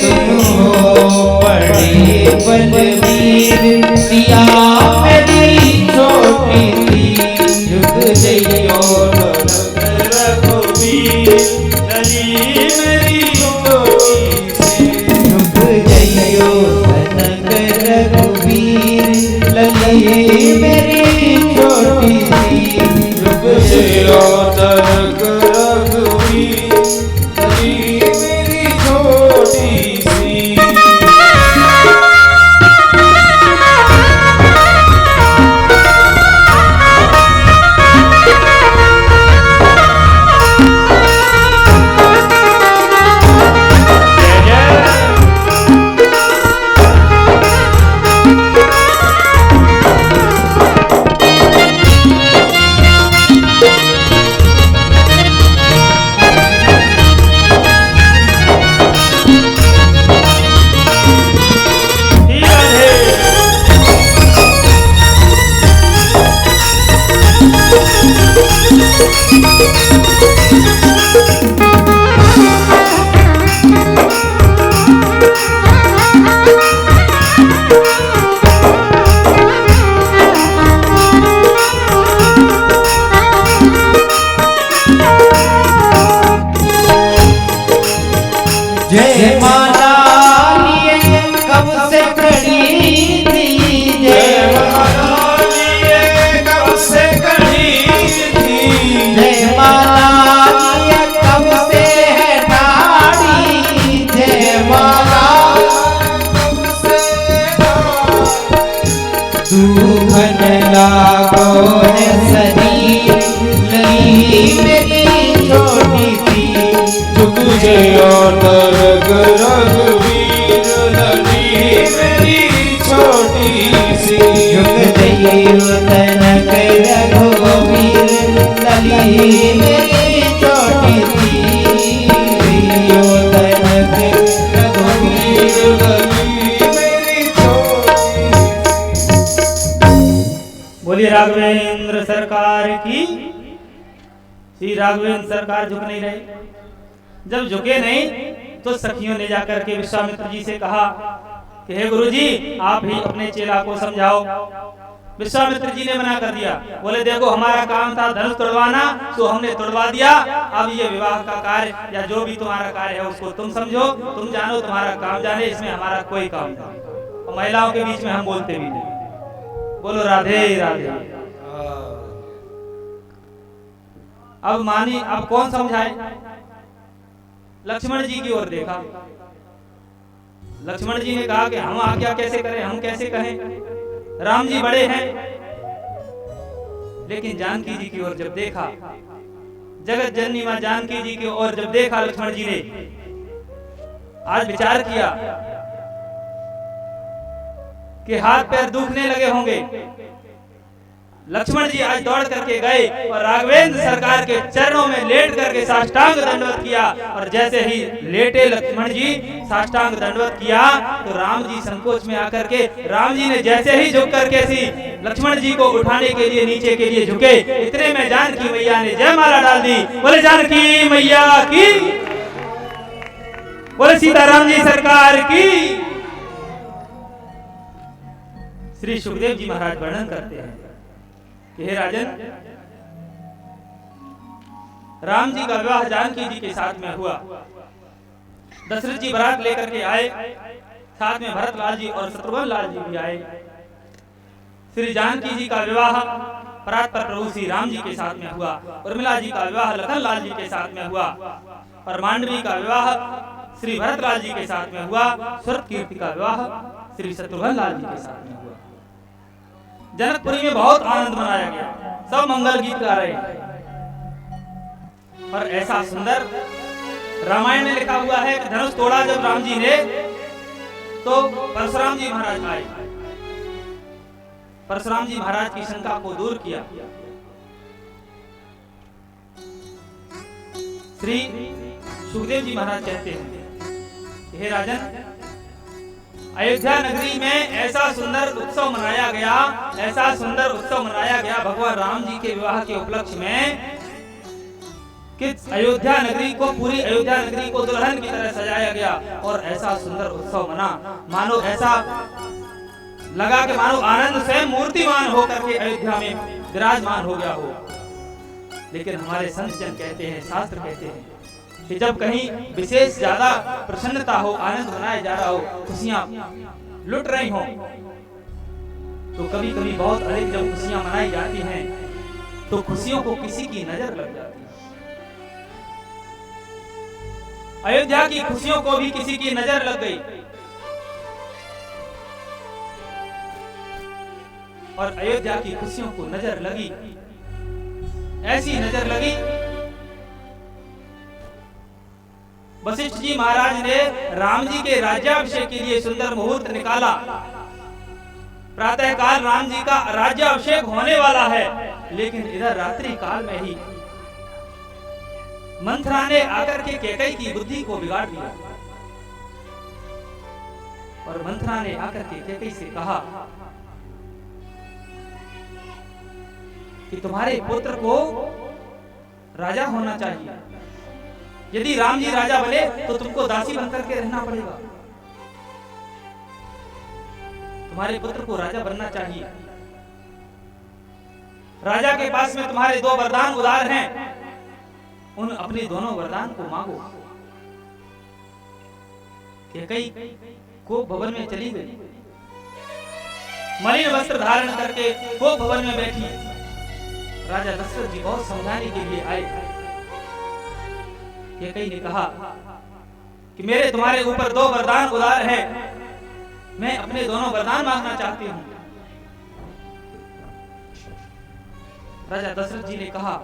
तुम हो बड़े बलवीर, सिया मेरी छोटी सी, झुक जइयो तनक रघुवीर, लली मेरी छोटी सी, झुक जइयो तनक रघुवीर, लली मेरी छोटी सी, झुक जइयो तनक रघुवीर, लली मेरी छोटी सी। जय माला लिए कब से खड़ी थी, जय माला लिए कब से खड़ी थी, जय माला लिए कब से है ठाड़ी, जय माला कब से दुखन लागो है शरीर, लली मेरी छोटी सी, झुक जइयो तनक रघुवीर, लली मेरी छोटी सी, झुक जइयो तनक रघुवीर, लली मेरी छोटी सी, जइयो तनक रघुवीर, लली मेरी छोटी सी। बोलिए राघवेंद्र सरकार की। श्री राघवेंद्र सरकार झुक नहीं रहे। जब झुके नहीं तो सखियों ने जाकर के विश्वामित्र जी से कहा कि हे गुरुजी आप ही अपने चेला को समझाओ। विश्वामित्र जी ने मना कर दिया, बोले देखो हमारा काम था धनुष तोड़वाना, तो हमने तोड़वा दिया, अब ये विवाह का कार्य या जो भी तुम्हारा कार्य है उसको तुम समझो, तुम जानो, तुम्हारा काम जाने, इसमें हमारा कोई काम नहीं। और महिलाओं के बीच में हम बोलते भी नहीं। बोलो राधे राधे। अब मानी अब कौन समझाए? लक्ष्मण जी की ओर देखा। लक्ष्मण जी ने कहा कि हम आज्ञा कैसे करें, हम कैसे कहें, राम जी बड़े हैं। लेकिन जानकी जी की ओर जब देखा, जगत जननी मां जानकी जी की ओर जब देखा लक्ष्मण जी ने, आज विचार किया कि हाथ पैर दुखने लगे होंगे। लक्ष्मण जी आज दौड़ करके गए और राघवेंद्र सरकार के चरणों में लेट करके साष्टांग दंडवत किया। और जैसे ही लेटे लक्ष्मण जी साष्टांग दंडवत किया तो राम जी संकोच में आकर के राम जी ने जैसे ही झुक करके सी लक्ष्मण जी को उठाने के लिए नीचे के लिए झुके, इतने में जानकी मैया ने जयमाला डाल दी। बोले जानकी मैया की, बोले सीताराम जी सरकार की। श्री सुखदेव जी महाराज वर्णन करते हैं कि हे राजन, राम जी का विवाह जानकी जी के साथ में हुआ। दशरथ जी बारात लेकर के आए, साथ में भरत लाल जी और शत्रुघ्न लाल जी भी आए। श्री जानकी जी का विवाह परात पर प्रभु श्री राम जी के साथ में हुआ। उर्मिला जी का विवाह लखन लाल जी के साथ में हुआ और मांडवी का विवाह श्री भरत लाल जी के साथ में हुआ। सुरत कीर्ति का विवाह श्री शत्रुघ्न लाल जी के साथ में हुआ। जनकपुरी में बहुत आनंद मनाया गया, सब मंगल गीत गा रहे हैं। और ऐसा सुंदर रामायण में लिखा हुआ है कि धनुष तोड़ा जब राम जी ने तो परशुराम जी महाराज आए। परशुराम जी महाराज की शंका को दूर किया। श्री सुखदेव जी महाराज कहते हैं, हे राजन, अयोध्या नगरी में ऐसा सुंदर उत्सव मनाया गया, ऐसा सुंदर उत्सव मनाया गया भगवान राम जी के विवाह के उपलक्ष्य में कि अयोध्या नगरी को, पूरी अयोध्या नगरी को दुल्हन की तरह सजाया गया। और ऐसा सुंदर उत्सव मना, मानो ऐसा लगा कि मानो आनंद स्वयं मूर्तिमान होकर के अयोध्या में विराजमान हो गया हो। लेकिन हमारे संत जन कहते हैं, शास्त्र कहते हैं कि जब कहीं विशेष ज्यादा प्रसन्नता हो, आनंद मनाया जा रहा हो, खुशियां लुट रही हो, तो कभी कभी बहुत अधिक जब खुशियां मनाई जाती हैं तो खुशियों को किसी की नजर लग जाती है। अयोध्या की खुशियों को भी किसी की नजर लग गई और अयोध्या की खुशियों को नजर लगी, ऐसी नजर लगी। वशिष्ठ जी महाराज ने राम जी के राज्याभिषेक के लिए सुंदर मुहूर्त निकाला। प्रातः काल राम जी का राज्याभिषेक होने वाला है, लेकिन इधर रात्रि काल में ही मंथरा ने आकर के कैकेयी की बुद्धि को बिगाड़ दिया। और मंथरा ने आकर के कैकेयी से कहा कि तुम्हारे पुत्र को राजा होना चाहिए, यदि राम जी राजा बने तो तुमको दासी बनकर के रहना पड़ेगा, तुम्हारे पुत्र को राजा बनना चाहिए। राजा के पास में तुम्हारे दो वरदान उदार हैं, उन अपने दोनों वरदान को मांगो। कैकेयी को भवन में चली गई, मलिन वस्त्र धारण करके को भवन में बैठी। राजा दशरथ जी बहुत समझाने के लिए आए। कैकेयी ने कहा कि मेरे तुम्हारे ऊपर दो वरदान उदार हैं, मैं अपने दोनों वरदान मांगना चाहती हूं। राजा दशरथ जी ने कहा,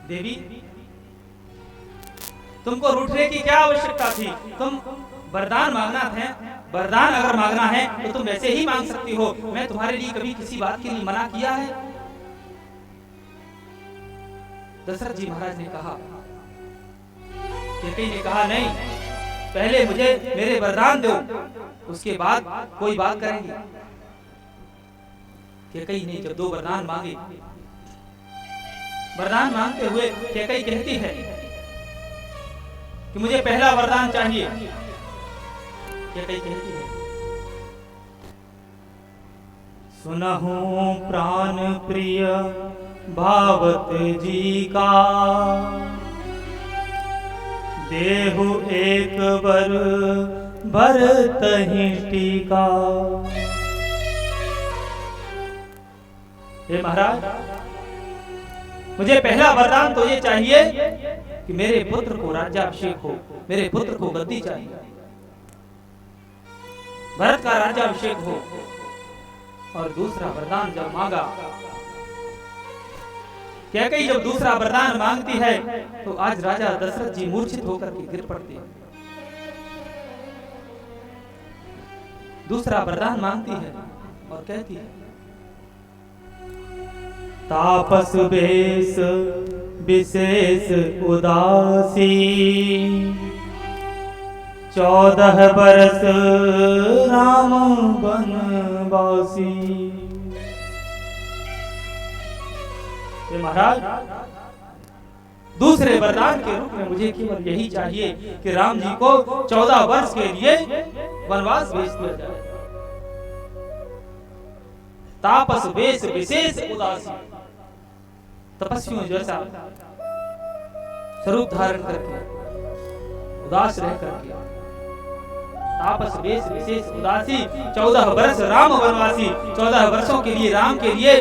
देवी तुमको रूठने की क्या आवश्यकता थी, तुम वरदान मांगना है, वरदान अगर मांगना है तो तुम वैसे ही मांग सकती हो, मैं तुम्हारे लिए कभी किसी बात के लिए मना किया है? दशरथ जी महाराज ने कहा, कैकेयी ने कहा नहीं, पहले मुझे मेरे वरदान दो, उसके बाद कोई बात करेंगे। कैकेयी ने जब दो वरदान मांगे, वरदान मांगते हुए कैकेयी कहती है कि मुझे पहला वरदान चाहिए। कैकेयी कहती है, सुनहूं प्राण प्रिय भावत जी का, देहु एक बर भरतहि टीका। हे महाराज, मुझे पहला वरदान तो ये चाहिए कि मेरे पुत्र को राज्याभिषेक हो, मेरे पुत्र को गद्दी चाहिए, भरत का राज्याभिषेक हो। और दूसरा वरदान जब मांगा कैकेयी जब दूसरा वरदान मांगती है तो आज राजा दशरथ जी मूर्छित होकर के गिर पड़ते हैं। दूसरा वरदान मांगती है और कहती है, तापस बेश विशेष उदासी 14 बरस राम बनवासी। ये महाराज, दूसरे वरदान के रूप में मुझे केवल यही चाहिए कि राम जी को 14 वर्ष के लिए वनवास भेज दिया जाए। तापस वेश विशेष उदासी, तपस्वियों जैसा स्वरूप धारण करके उदास रह करके, तापस वेश विशेष उदासी 14 वर्ष राम वनवासी, 14 वर्षों के लिए राम के लिए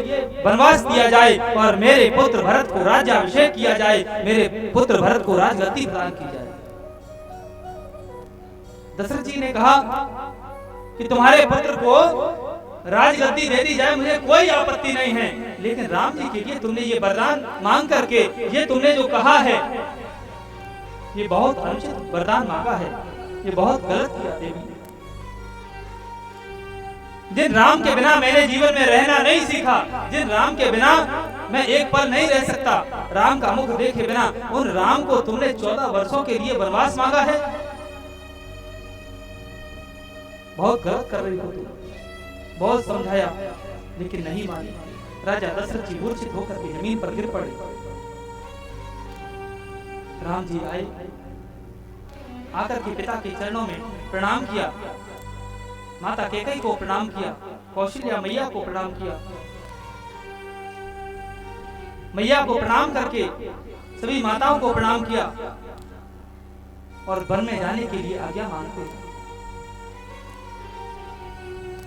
वनवास दिया जाए और मेरे पुत्र भरत को राज्याभिषेक किया जाए, मेरे पुत्र भरत को राजगद्दी प्रदान की जाए। दशरथ जी ने कहा कि तुम्हारे पुत्र को राजगद्दी दे दी जाए, मुझे कोई आपत्ति नहीं है, लेकिन राम जी के लिए तुमने ये वरदान मांग करके ये तुमने जो कहा है ये बहुत अनुचित वरदान मांगा है, ये बहुत गलत किया देवी। जिन राम के बिना मैंने जीवन में रहना नहीं सीखा, जिन राम के बिना मैं एक पल नहीं रह सकता, राम का मुख देखे बिना, उन राम को तुमने 14 वर्षों के लिए वनवास मांगा है। बहुत गलत कर रही हो तुम। बहुत समझाया लेकिन नहीं मानी। राजा दशरथ जी मूर्छित होकर के जमीन पर गिर पड़े। राम जी आए, आकर के पिता के चरणों में प्रणाम किया, माता कैकेयी को प्रणाम किया, कौशल्या मैया को प्रणाम किया। मैया को प्रणाम करके सभी माताओं को प्रणाम किया और वन में जाने के लिए आज्ञा मांगते हैं।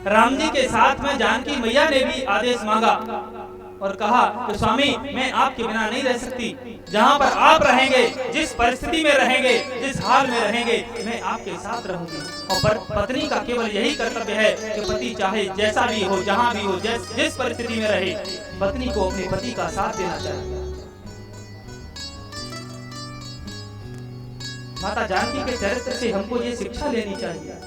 राम जी के साथ में जानकी मैया ने भी आदेश मांगा और कहा कि स्वामी मैं आपके बिना नहीं रह सकती, जहां पर आप रहेंगे, जिस परिस्थिति में रहेंगे, जिस हाल में रहेंगे, मैं आपके साथ रहूंगी। और पत्नी का केवल यही कर्तव्य है कि पति चाहे जैसा भी हो, जहां भी हो, जिस परिस्थिति में रहे, पत्नी को अपने पति का साथ देना चाहिए। माता जानकी के चरित्र से हमको ये शिक्षा लेनी चाहिए।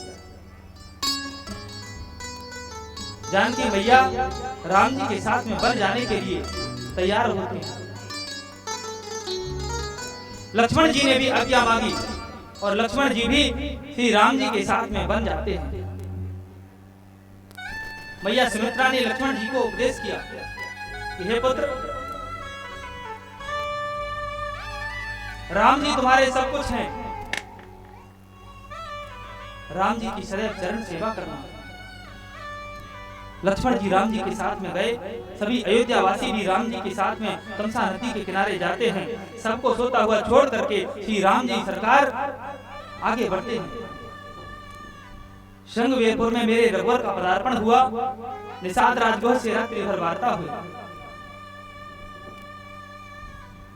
जानकी मैया राम जी के साथ में वन जाने के लिए तैयार होती हैं। लक्ष्मण जी ने भी आज्ञा मांगी और लक्ष्मण जी भी श्री राम जी के साथ में वन जाते हैं। मैया सुमित्रा ने लक्ष्मण जी को उपदेश किया कि हे पुत्र, राम जी तुम्हारे सब कुछ हैं, राम जी की सदैव चरण सेवा करना। लक्ष्मण जी राम जी के साथ में गए, सभी अयोध्या वासी भी राम जी के साथ में तमसा नदी के किनारे जाते हैं। सबको सोता हुआ छोड़ करके श्री राम जी सरकार आगे बढ़ते हैं। श्रृंगवेरपुर में मेरे रघुवर का पदार्पण हुआ। निषाद राजगोह से रात्रि भर वार्ता हुई।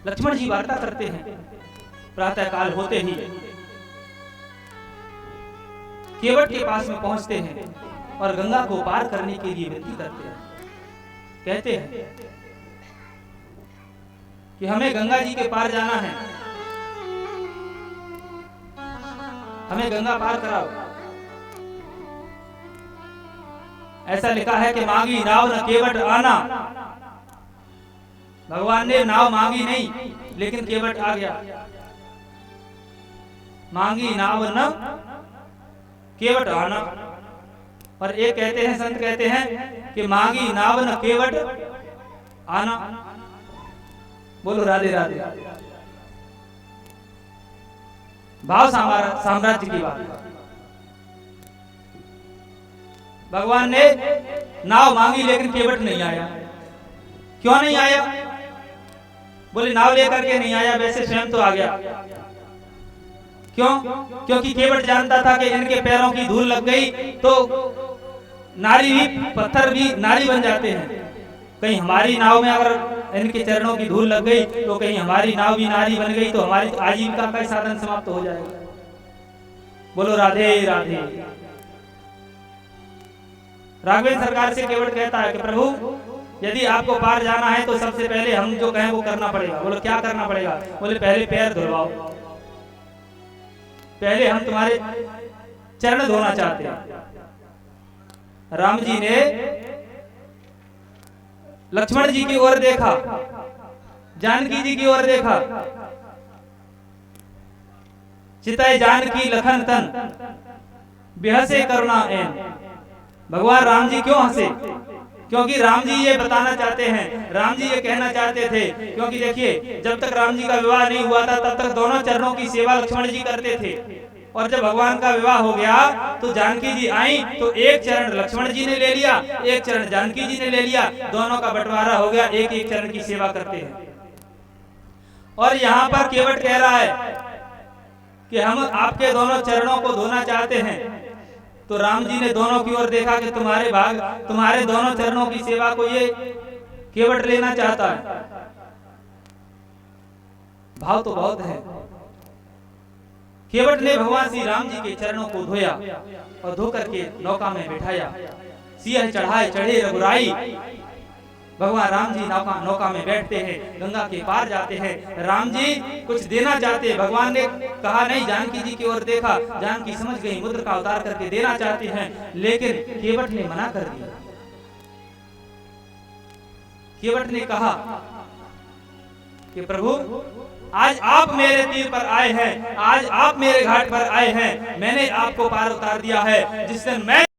लक्ष्मण जी वार्ता करते हैं। प्रातः काल होते ही केवट के पास में पहुंचते हैं और गंगा को पार करने के लिए विनती करते हैं। कहते हैं कि हमें गंगा जी के पार जाना है, हमें गंगा पार कराओ। ऐसा लिखा है कि मांगी नाव न केवट आना। भगवान ने नाव मांगी नहीं, लेकिन केवट आ गया। मांगी नाव न केवट आना। और एक कहते हैं, संत कहते हैं कि मांगी नाव न केवट आना। बोलो राधे राधे। भाव साम्राज्य की बात। भगवान ने नाव मांगी लेकिन केवट नहीं आया। क्यों नहीं आया? बोले नाव लेकर के नहीं आया, वैसे स्वयं तो आ गया। क्यों? क्योंकि केवट जानता था कि इनके पैरों की धूल लग गई तो नारी भी, पत्थर भी नारी बन जाते हैं। कहीं हमारी नाव में अगर इनके चरणों की धूल लग गई तो कहीं हमारी नाव भी नारी बन गई तो हमारी आजीविका का साधन समाप्त हो जाएगा। बोलो राधे राधे। राघवेंद्र सरकार से केवट कहता है कि प्रभु यदि आपको पार जाना है तो सबसे पहले हम जो कहें वो करना पड़ेगा। बोलो क्या करना पड़ेगा? बोले पहले पैर धुलवाओ, पहले हम तुम्हारे चरण धोना चाहते हैं। राम जी ने लक्ष्मण जी की ओर देखा, जानकी जी की ओर देखा। चितय जानकी लखन तन बेहसे करुणा एन। भगवान राम जी क्यों हंसे? क्योंकि राम जी ये बताना चाहते हैं, राम जी ये कहना चाहते थे। क्योंकि देखिए, जब तक राम जी का विवाह नहीं हुआ था तब तक दोनों चरणों की सेवा लक्ष्मण जी करते थे, और जब भगवान का विवाह हो गया तो जानकी जी आई तो एक चरण लक्ष्मण जी ने ले लिया, एक चरण जानकी जी ने ले लिया, दोनों का बंटवारा हो गया, एक एक चरण की सेवा करते हैं। और यहाँ पर केवट कह रहा है कि हम आपके दोनों चरणों को धोना चाहते हैं। तो राम जी ने दोनों की ओर देखा कि तुम्हारे दोनों चरणों की सेवा को ये केवट लेना चाहता है। भाव तो बहुत है। केवट ने भगवान श्री राम जी के चरणों को धोया और धो करके नौका में बिठाया। सिंह चढ़ाए चढ़े रघुराई। भगवान राम जी नौका में बैठते हैं, गंगा के पार जाते हैं। राम जी कुछ देना चाहते हैं, भगवान ने कहा नहीं। जानकी जी की ओर देखा, जानकी समझ गई, मुद्र का उतार करके देना चाहते हैं, लेकिन केवट ने मना कर दिया। केवट ने कहा कि प्रभु, आज आप मेरे तीर पर आए हैं, आज आप मेरे घाट पर आए हैं, मैंने आपको पार उतार दिया है। जिस दिन मैं